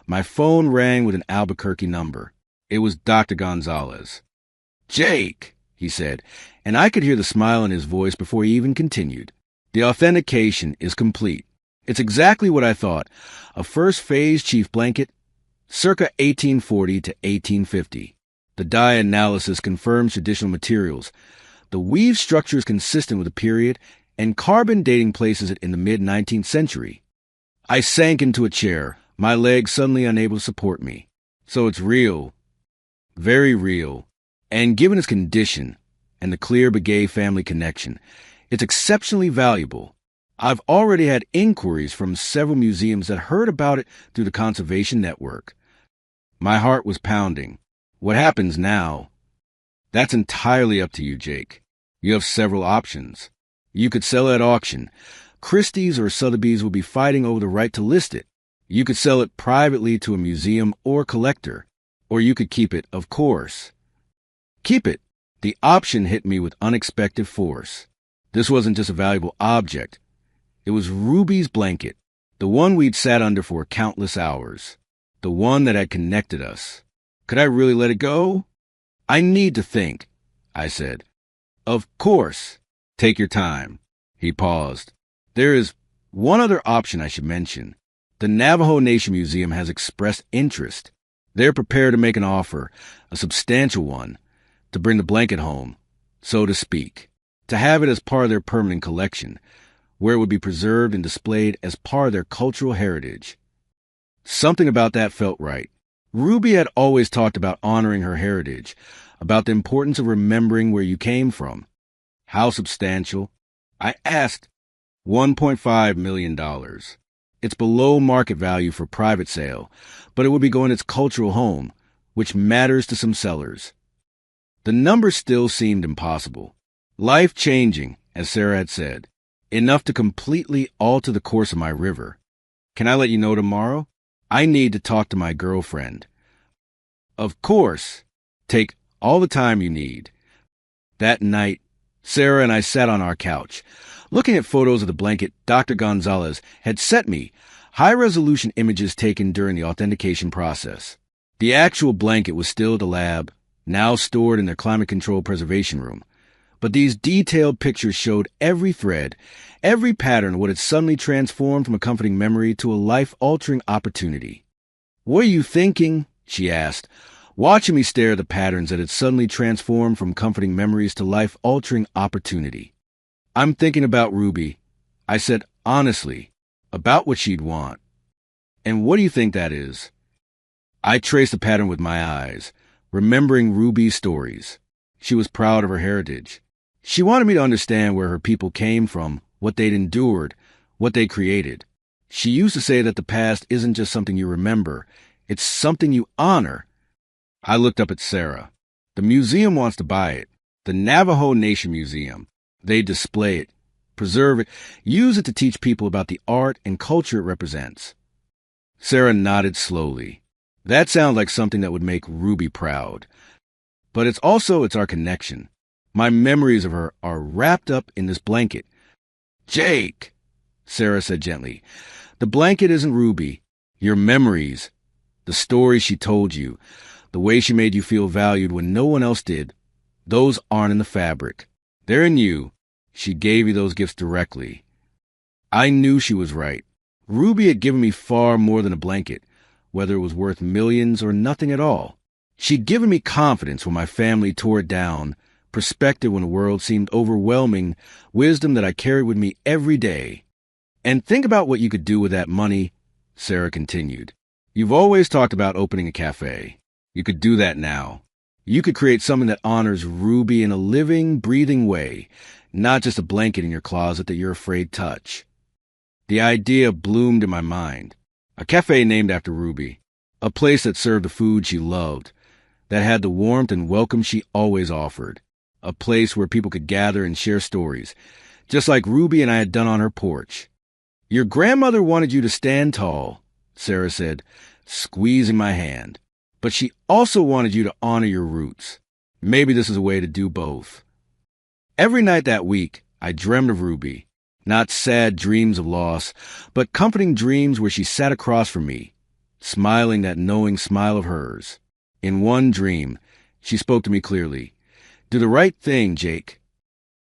my phone rang with an Albuquerque number. It was Dr. Gonzalez. "Jake," he said, and I could hear the smile in his voice before he even continued. "The authentication is complete. It's exactly what I thought. A first-phase chief blanket, circa 1840 to 1850. The dye analysis confirms traditional materials. The weave structure is consistent with the period, and carbon dating places it in the mid-19th century." I sank into a chair, my legs suddenly unable to support me. "So it's real. Very real. And given its condition and the clear Begay family connection, it's exceptionally valuable. I've already had inquiries from several museums that heard about it through the Conservation Network." My heart was pounding. "What happens now?" "That's entirely up to you, Jake. You have several options. You could sell it at auction. Christie's or Sotheby's will be fighting over the right to list it. You could sell it privately to a museum or collector. Or you could keep it, of course." Keep it. The option hit me with unexpected force. This wasn't just a valuable object. It was Ruby's blanket, the one we'd sat under for countless hours, the one that had connected us. Could I really let it go? "I need to think," I said. "Of course. Take your time." He paused. "There is one other option I should mention. The Navajo Nation Museum has expressed interest. They're prepared to make an offer, a substantial one, to bring the blanket home, so to speak, to have it as part of their permanent collection, where it would be preserved and displayed as part of their cultural heritage." Something about that felt right. Ruby had always talked about honoring her heritage, about the importance of remembering where you came from. "How substantial?" I asked. $1.5 million. It's below market value for private sale, but it would be going to its cultural home, which matters to some sellers. The number still seemed impossible. Life-changing, as Sarah had said. Enough to completely alter the course of my river. "Can I let you know tomorrow? I need to talk to my girlfriend." "Of course. Take all the time you need." That night, Sarah and I sat on our couch, looking at photos of the blanket Dr. Gonzalez had sent me, high-resolution images taken during the authentication process. The actual blanket was still at the lab, now stored in their climate-controlled preservation room. But these detailed pictures showed every thread, every pattern of what had suddenly transformed from a comforting memory to a life-altering opportunity. "What are you thinking?" she asked, watching me stare at the patterns that had suddenly transformed from comforting memories to life-altering opportunity. "I'm thinking about Ruby," I said honestly, about what she'd want. "And what do you think that is?" I traced the pattern with my eyes, remembering Ruby's stories. She was proud of her heritage. She wanted me to understand where her people came from, what they'd endured, what they created. She used to say that the past isn't just something you remember, it's something you honor. I looked up at Sarah. "The museum wants to buy it. The Navajo Nation Museum. They display it, preserve it, use it to teach people about the art and culture it represents." Sarah nodded slowly. "That sounds like something that would make Ruby proud. But it's our connection. My memories of her are wrapped up in this blanket." "Jake," Sarah said gently, "the blanket isn't Ruby. Your memories, the stories she told you, the way she made you feel valued when no one else did, those aren't in the fabric. They're in you. She gave you those gifts directly." I knew she was right. Ruby had given me far more than a blanket, whether it was worth millions or nothing at all. She'd given me confidence when my family tore it down, perspective when the world seemed overwhelming, wisdom that I carried with me every day. And think about what you could do with that money, Sarah continued. You've always talked about opening a cafe. You could do that now. You could create something that honors Ruby in a living, breathing way, not just a blanket in your closet that you're afraid to touch. The idea bloomed in my mind. A cafe named after Ruby. A place that served the food she loved, that had the warmth and welcome she always offered. A place where people could gather and share stories, just like Ruby and I had done on her porch. Your grandmother wanted you to stand tall, Sarah said, squeezing my hand. But she also wanted you to honor your roots. Maybe this is a way to do both. Every night that week, I dreamed of Ruby. Not sad dreams of loss, but comforting dreams where she sat across from me, smiling that knowing smile of hers. In one dream, she spoke to me clearly. Do the right thing, Jake.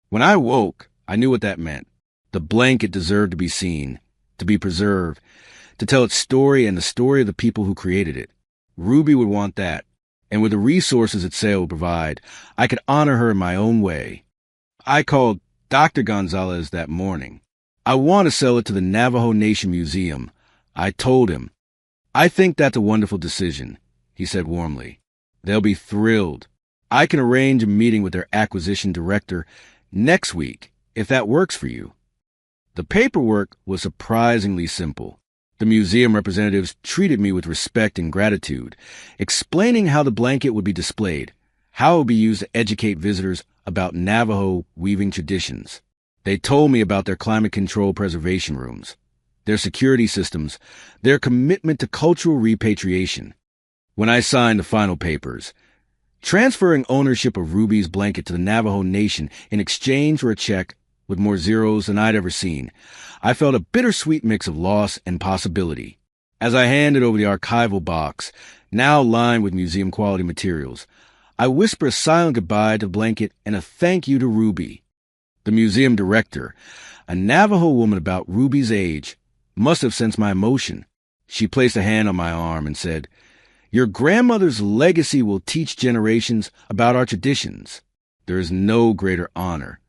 When I woke, I knew what that meant. The blanket deserved to be seen, to be preserved, to tell its story and the story of the people who created it. Ruby would want that, and with the resources its sale would provide, I could honor her in my own way. I called Dr. Gonzalez that morning. I want to sell it to the Navajo Nation Museum. I told him. I think that's a wonderful decision, he said warmly. They'll be thrilled. I can arrange a meeting with their acquisition director next week, if that works for you. The paperwork was surprisingly simple. The museum representatives treated me with respect and gratitude, explaining how the blanket would be displayed, how it would be used to educate visitors about Navajo weaving traditions. They told me about their climate control preservation rooms, their security systems, their commitment to cultural repatriation. When I signed the final papers, transferring ownership of Ruby's blanket to the Navajo Nation in exchange for a check with more zeros than I'd ever seen, I felt a bittersweet mix of loss and possibility. As I handed over the archival box, now lined with museum-quality materials, I whispered a silent goodbye to the blanket and a thank you to Ruby. The museum director, a Navajo woman about Ruby's age, must have sensed my emotion. She placed a hand on my arm and said, Your grandmother's legacy will teach generations about our traditions. There is no greater honor.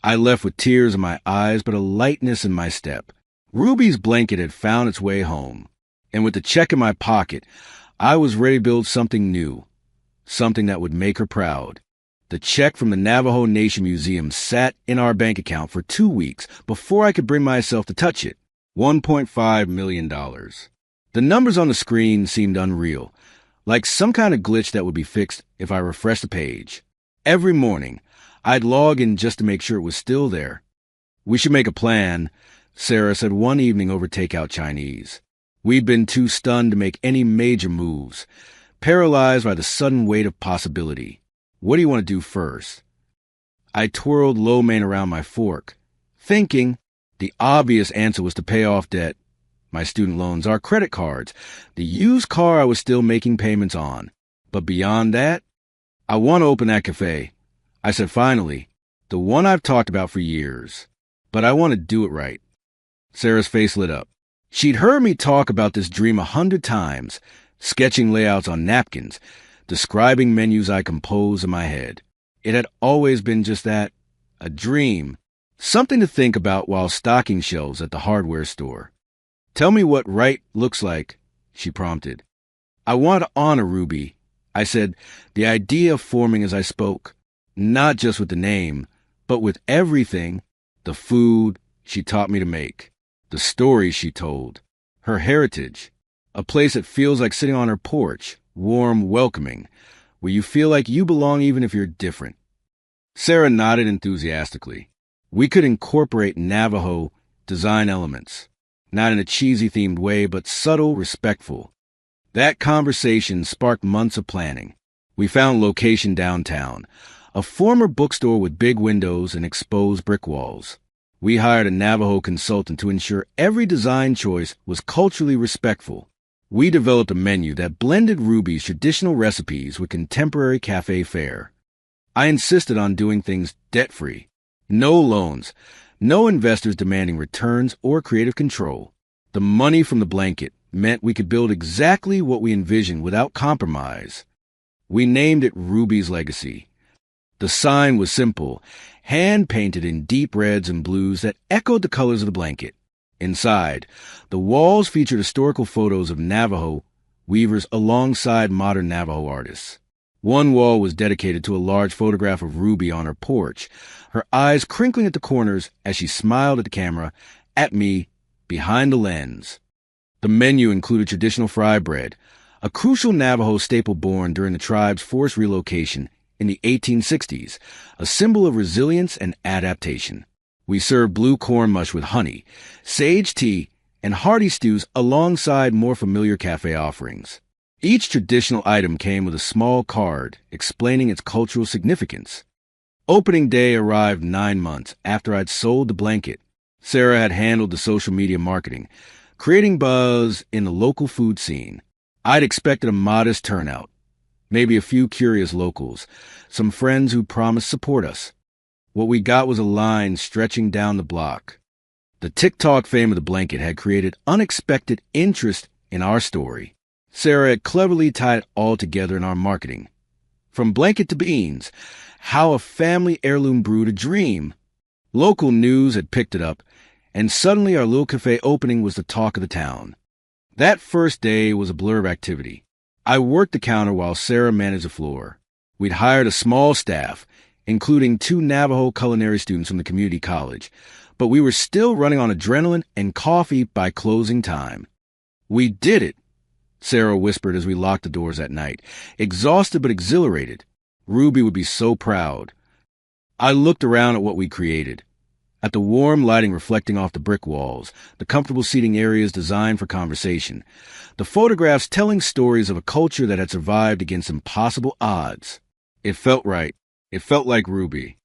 I left with tears in my eyes, but a lightness in my step. Ruby's blanket had found its way home, and with the check in my pocket, I was ready to build something new, something that would make her proud. The check from the Navajo Nation Museum sat in our bank account for 2 weeks before I could bring myself to touch it. $1.5 million. The numbers on the screen seemed unreal, like some kind of glitch that would be fixed if I refreshed the page. Every morning, I'd log in just to make sure it was still there. We should make a plan, Sarah said one evening over takeout Chinese. We'd been too stunned to make any major moves, paralyzed by the sudden weight of possibility. What do you want to do first? I twirled lo mein around my fork, thinking the obvious answer was to pay off debt, my student loans, our credit cards, the used car I was still making payments on. But beyond that, I want to open that cafe. I said finally, the one I've talked about for years. But I want to do it right. Sarah's face lit up. She'd heard me talk about this dream 100 times, sketching layouts on napkins, describing menus I composed in my head. It had always been just that, a dream, something to think about while stocking shelves at the hardware store. Tell me what right looks like, she prompted. I want to honor Ruby, I said, the idea forming as I spoke, not just with the name, but with everything, the food she taught me to make, the stories she told, her heritage, a place that feels like sitting on her porch, warm, welcoming, where you feel like you belong even if you're different. Sarah nodded enthusiastically. We could incorporate Navajo design elements, not in a cheesy-themed way, but subtle, respectful. That conversation sparked months of planning. We found location downtown, a former bookstore with big windows and exposed brick walls. We hired a Navajo consultant to ensure every design choice was culturally respectful. We developed a menu that blended Ruby's traditional recipes with contemporary cafe fare. I insisted on doing things debt-free. No loans, no investors demanding returns or creative control. The money from the blanket meant we could build exactly what we envisioned without compromise. We named it Ruby's Legacy. The sign was simple, hand-painted in deep reds and blues that echoed the colors of the blanket. Inside, the walls featured historical photos of Navajo weavers alongside modern Navajo artists. One wall was dedicated to a large photograph of Ruby on her porch, her eyes crinkling at the corners as she smiled at the camera, at me, behind the lens. The menu included traditional fry bread, a crucial Navajo staple born during the tribe's forced relocation in the 1860s, a symbol of resilience and adaptation. We served blue corn mush with honey, sage tea, and hearty stews alongside more familiar cafe offerings. Each traditional item came with a small card explaining its cultural significance. Opening day arrived 9 months after I'd sold the blanket. Sarah had handled the social media marketing, creating buzz in the local food scene. I'd expected a modest turnout, maybe a few curious locals, some friends who promised support us. What we got was a line stretching down the block. The TikTok fame of the blanket had created unexpected interest in our story. Sarah had cleverly tied it all together in our marketing. From blanket to beans, how a family heirloom brewed a dream. Local news had picked it up, and suddenly our little cafe opening was the talk of the town. That first day was a blur of activity. I worked the counter while Sarah managed the floor. We'd hired a small staff, including 2 Navajo culinary students from the community college, but we were still running on adrenaline and coffee by closing time. We did it, Sarah whispered as we locked the doors at night, exhausted but exhilarated. Ruby would be so proud. I looked around at what we created. At the warm lighting reflecting off the brick walls, the comfortable seating areas designed for conversation, the photographs telling stories of a culture that had survived against impossible odds. It felt right. It felt like Ruby.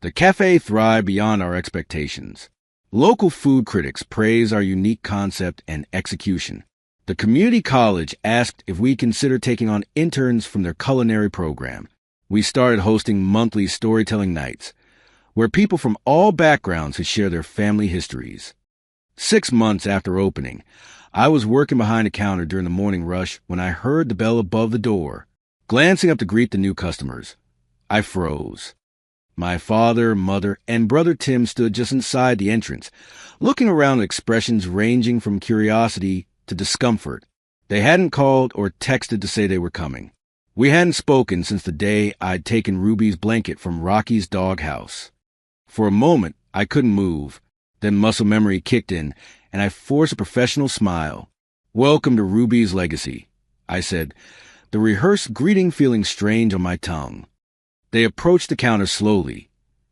The cafe thrived beyond our expectations. Local food critics praised our unique concept and execution. The community college asked if we considered taking on interns from their culinary program. We started hosting monthly storytelling nights, where people from all backgrounds could share their family histories. 6 months after opening, I was working behind the counter during the morning rush when I heard the bell above the door. Glancing up to greet the new customers, I froze. My father, mother, and brother Tim stood just inside the entrance, looking around with expressions ranging from curiosity to discomfort. They hadn't called or texted to say they were coming. We hadn't spoken since the day I'd taken Ruby's blanket from Rocky's doghouse. For a moment, I couldn't move. Then muscle memory kicked in, and I forced a professional smile. "Welcome to Ruby's legacy," I said, the rehearsed greeting feeling strange on my tongue. They approached the counter slowly,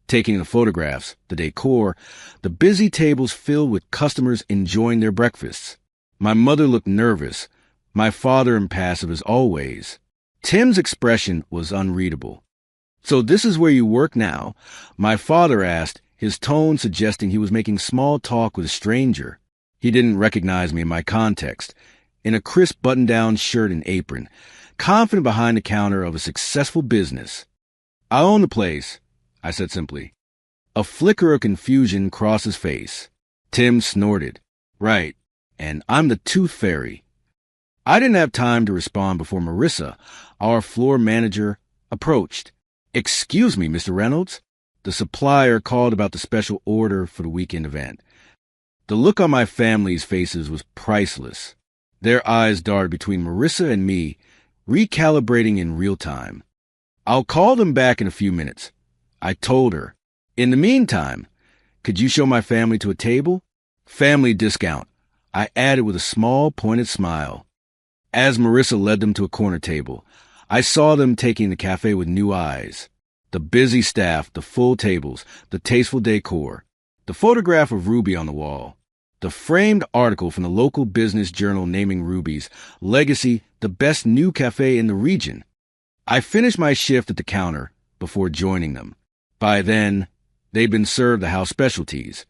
taking the photographs, the decor, the busy tables filled with customers enjoying their breakfasts. My mother looked nervous, my father impassive as always. Tim's expression was unreadable. "So this is where you work now?" my father asked, his tone suggesting he was making small talk with a stranger. He didn't recognize me in my context, in a crisp button-down shirt and apron, confident behind the counter of a successful business. "I own the place," I said simply. A flicker of confusion crossed his face. Tim snorted. "Right, and I'm the tooth fairy." I didn't have time to respond before Marissa, our floor manager, approached. "Excuse me, Mr. Reynolds." The supplier called about the special order for the weekend event. The look on my family's faces was priceless. Their eyes darted between Marissa and me, recalibrating in real time. "I'll call them back in a few minutes," I told her. "In the meantime, could you show my family to a table?" "Family discount," I added with a small, pointed smile. As Marissa led them to a corner table, I saw them taking the cafe with new eyes. The busy staff, the full tables, the tasteful decor, the photograph of Ruby on the wall, the framed article from the local business journal naming Ruby's legacy the best new cafe in the region. I finished my shift at the counter before joining them. By then, they'd been served the house specialties: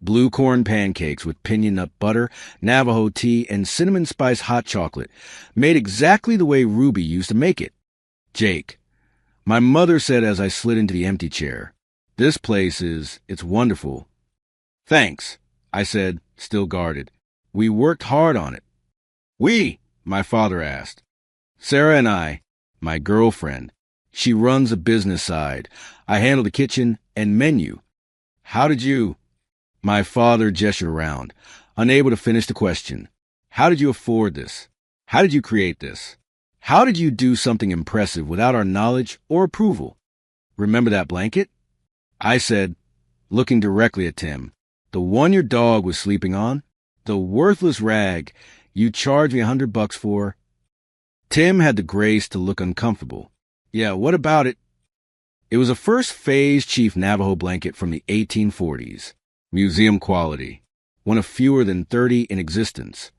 blue corn pancakes with piñon nut butter, Navajo tea, and cinnamon spice hot chocolate, made exactly the way Ruby used to make it. "Jake," my mother said as I slid into the empty chair, "this place it's wonderful." "Thanks," I said, still guarded. "We worked hard on it." "We?" my father asked. "Sarah and I, my girlfriend. She runs the business side. I handle the kitchen and menu. How did you? My father gestured around, unable to finish the question. How did you afford this? How did you create this? How did you do something impressive without our knowledge or approval? Remember that blanket? I said, looking directly at Tim. The one your dog was sleeping on? The worthless rag you charged me $100 for? Tim had the grace to look uncomfortable. Yeah, what about it? It was a first phase Chief Navajo blanket from the 1840s. Museum quality. One of fewer than 30 in existence.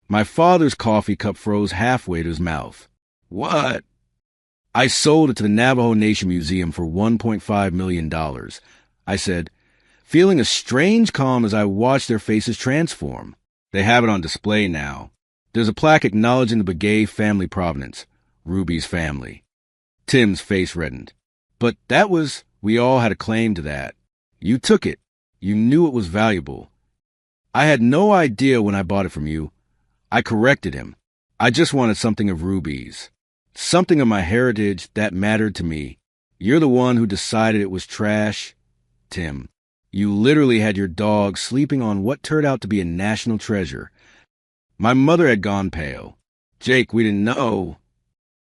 My father's coffee cup froze halfway to his mouth. What? I sold it to the Navajo Nation Museum for $1.5 million, I said, feeling a strange calm as I watched their faces transform. They have it on display now. There's a plaque acknowledging the Begay family provenance, Ruby's family. Tim's face reddened. But we all had a claim to that. You took it. You knew it was valuable. I had no idea when I bought it from you. I corrected him. I just wanted something of Ruby's. Something of my heritage that mattered to me. You're the one who decided it was trash. Tim, you literally had your dog sleeping on what turned out to be a national treasure. My mother had gone pale. Jake, we didn't know.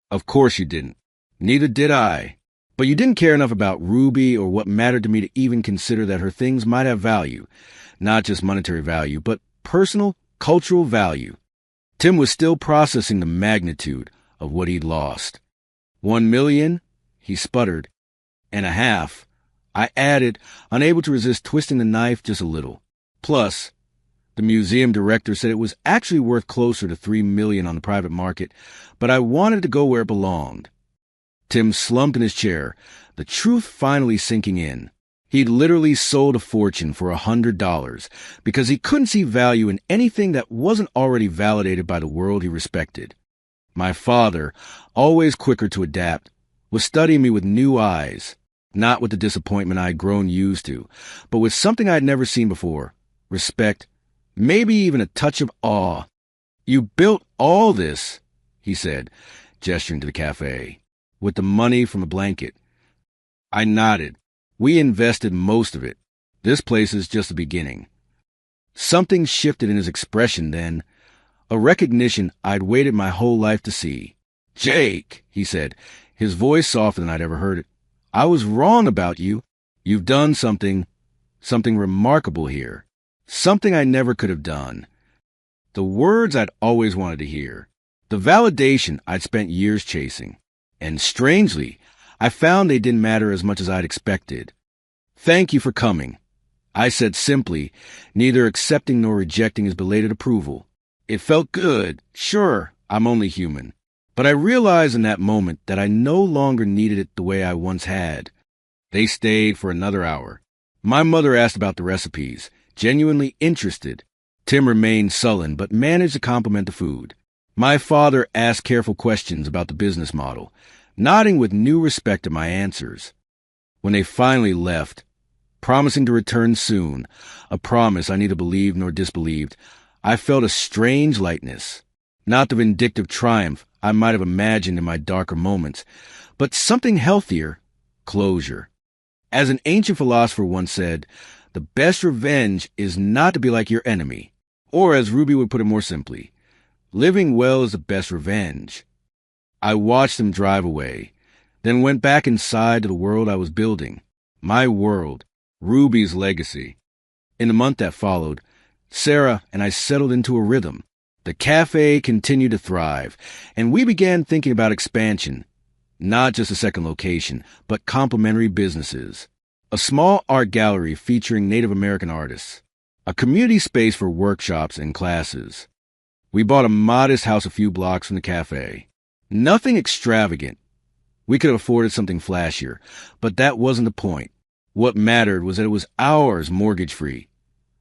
Of course you didn't. Neither did I. But you didn't care enough about Ruby or what mattered to me to even consider that her things might have value. Not just monetary value, but personal, cultural value. Tim was still processing the magnitude of what he'd lost. 1 million, he sputtered, and a half. I added, unable to resist twisting the knife just a little. Plus, the museum director said it was actually worth closer to 3 million on the private market, but I wanted to go where it belonged. Tim slumped in his chair, the truth finally sinking in. He'd literally sold a fortune for $100 because he couldn't see value in anything that wasn't already validated by the world he respected. My father, always quicker to adapt, was studying me with new eyes, not with the disappointment I'd grown used to, but with something I'd never seen before, respect, maybe even a touch of awe. You built all this, he said, gesturing to the cafe, with the money from a blanket. I nodded. We invested most of it. This place is just the beginning. Something shifted in his expression then, a recognition I'd waited my whole life to see. Jake, he said, his voice softer than I'd ever heard it. I was wrong about you. You've done something remarkable here. Something I never could have done. The words I'd always wanted to hear. The validation I'd spent years chasing. And strangely, I found they didn't matter as much as I'd expected. Thank you for coming, I said simply, neither accepting nor rejecting his belated approval. It felt good. Sure, I'm only human. But I realized in that moment that I no longer needed it the way I once had. They stayed for another hour. My mother asked about the recipes, genuinely interested. Tim remained sullen, but managed to compliment the food. My father asked careful questions about the business model, nodding with new respect at my answers. When they finally left, promising to return soon, a promise I neither believed nor disbelieved, I felt a strange lightness. Not the vindictive triumph I might have imagined in my darker moments, but something healthier, closure. As an ancient philosopher once said, the best revenge is not to be like your enemy, or as Ruby would put it more simply, living well is the best revenge. I watched them drive away, then went back inside to the world I was building. My world, Ruby's legacy. In the month that followed, Sarah and I settled into a rhythm. The cafe continued to thrive, and we began thinking about expansion. Not just a second location, but complementary businesses. A small art gallery featuring Native American artists. A community space for workshops and classes. We bought a modest house a few blocks from the cafe. Nothing extravagant. We could have afforded something flashier, but that wasn't the point. What mattered was that it was ours, mortgage-free.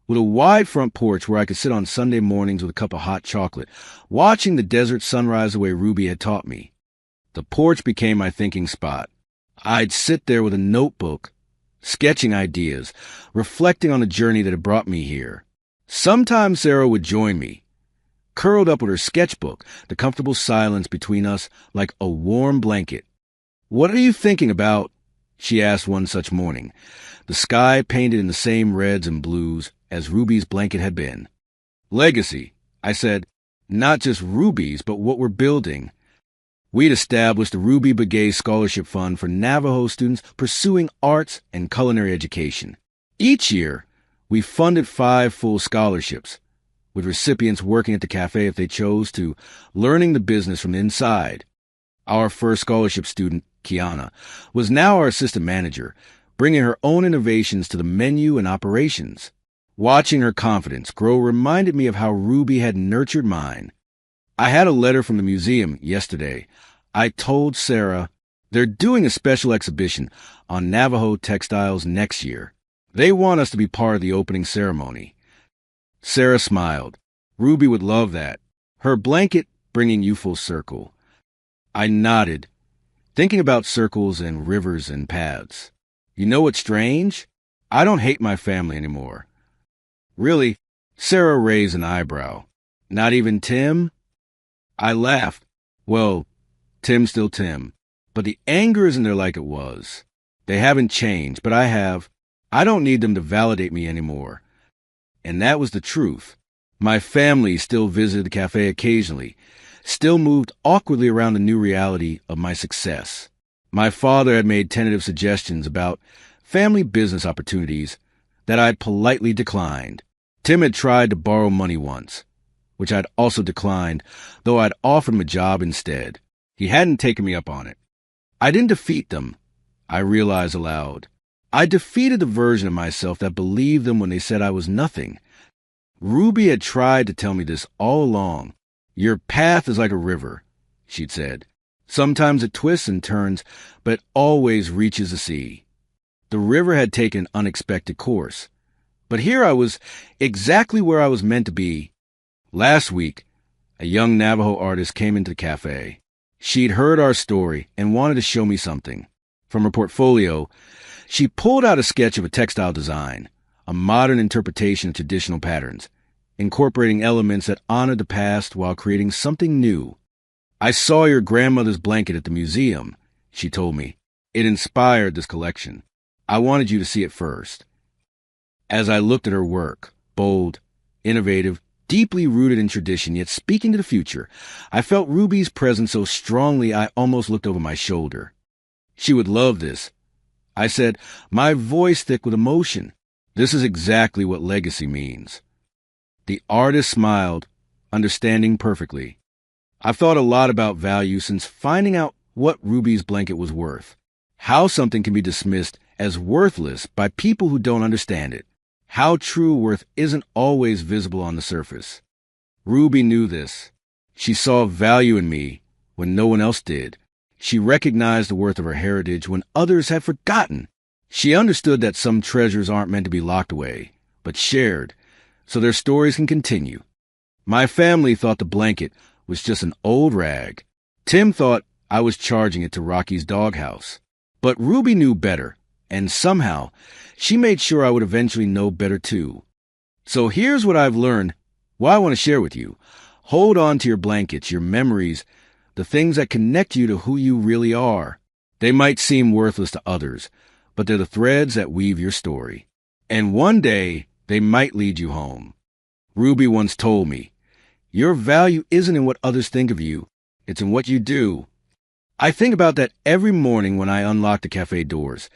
With a wide front porch where I could sit on Sunday mornings with a cup of hot chocolate, watching the desert sunrise the way Ruby had taught me. The porch became my thinking spot. I'd sit there with a notebook, sketching ideas, reflecting on the journey that had brought me here. Sometimes Sarah would join me, curled up with her sketchbook, the comfortable silence between us like a warm blanket. "What are you thinking about?" she asked one such morning, the sky painted in the same reds and blues as Ruby's blanket had been. "Legacy," I said. "Not just Ruby's, but what we're building." We'd established the Ruby Begay Scholarship Fund for Navajo students pursuing arts and culinary education. Each year, we funded 5 full scholarships, with recipients working at the cafe if they chose to, learning the business from the inside. Our first scholarship student, Kiana, was now our assistant manager, bringing her own innovations to the menu and operations. Watching her confidence grow reminded me of how Ruby had nurtured mine. I had a letter from the museum yesterday. I told Sarah they're doing a special exhibition on Navajo textiles next year. They want us to be part of the opening ceremony. Sarah smiled. Ruby would love that. Her blanket bringing you full circle. I nodded, thinking about circles and rivers and paths. You know what's strange? I don't hate my family anymore. Really? Sarah raised an eyebrow. Not even Tim? I laughed. Well, Tim's still Tim. But the anger isn't there like it was. They haven't changed, but I have. I don't need them to validate me anymore. And that was the truth. My family still visited the cafe occasionally, still moved awkwardly around the new reality of my success. My father had made tentative suggestions about family business opportunities that I'd politely declined. Tim had tried to borrow money once, which I'd also declined, though I'd offered him a job instead. He hadn't taken me up on it. I didn't defeat them, I realized aloud. I defeated the version of myself that believed them when they said I was nothing. Ruby had tried to tell me this all along. Your path is like a river, she'd said. Sometimes it twists and turns, but it always reaches the sea. The river had taken an unexpected course. But here I was, exactly where I was meant to be. Last week, a young Navajo artist came into the cafe. She'd heard our story and wanted to show me something. From her portfolio, she pulled out a sketch of a textile design, a modern interpretation of traditional patterns, incorporating elements that honored the past while creating something new. I saw your grandmother's blanket at the museum, she told me. It inspired this collection. I wanted you to see it first. As I looked at her work, bold, innovative, deeply rooted in tradition, yet speaking to the future, I felt Ruby's presence so strongly I almost looked over my shoulder. She would love this, I said, my voice thick with emotion. This is exactly what legacy means. The artist smiled, understanding perfectly. I've thought a lot about value since finding out what Ruby's blanket was worth. How something can be dismissed as worthless by people who don't understand it. How true worth isn't always visible on the surface. Ruby knew this. She saw value in me when no one else did. She recognized the worth of her heritage when others had forgotten. She understood that some treasures aren't meant to be locked away, but shared, so their stories can continue. My family thought the blanket was just an old rag. Tim thought I was charging it to Rocky's doghouse. But Ruby knew better, and somehow she made sure I would eventually know better too. So here's what I've learned, what I want to share with you. Hold on to your blankets, your memories, the things that connect you to who you really are. They might seem worthless to others, but they're the threads that weave your story. And one day, they might lead you home. Ruby once told me, your value isn't in what others think of you, it's in what you do. I think about that every morning when I unlock the cafe doors.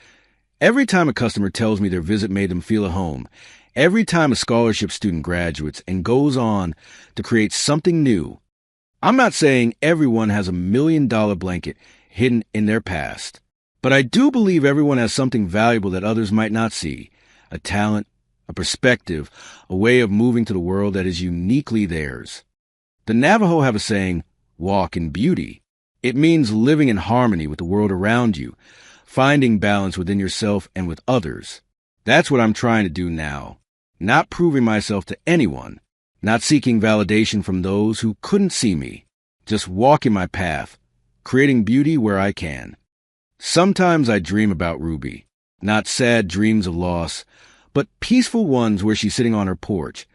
Every time a customer tells me their visit made them feel at home. Every time a scholarship student graduates and goes on to create something new. I'm not saying everyone has $1 million blanket hidden in their past, but I do believe everyone has something valuable that others might not see. A talent, a perspective, a way of moving to the world that is uniquely theirs. The Navajo have a saying, walk in beauty. It means living in harmony with the world around you, finding balance within yourself and with others. That's what I'm trying to do now. Not proving myself to anyone, not seeking validation from those who couldn't see me, just walking my path, creating beauty where I can. Sometimes I dream about Ruby, not sad dreams of loss, but peaceful ones where she's sitting on her porch,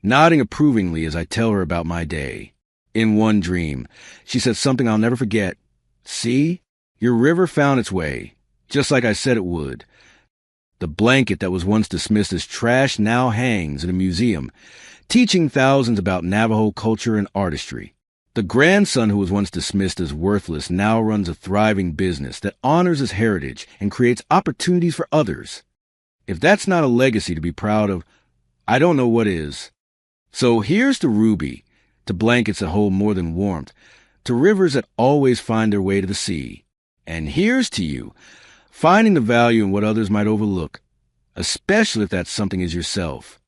nodding approvingly as I tell her about my day. In one dream, she said something I'll never forget. See? Your river found its way, just like I said it would. The blanket that was once dismissed as trash now hangs in a museum, teaching thousands about Navajo culture and artistry. The grandson who was once dismissed as worthless now runs a thriving business that honors his heritage and creates opportunities for others. If that's not a legacy to be proud of, I don't know what is. So here's to Ruby, to blankets that hold more than warmth, to rivers that always find their way to the sea. And here's to you, finding the value in what others might overlook, especially if that something is yourself.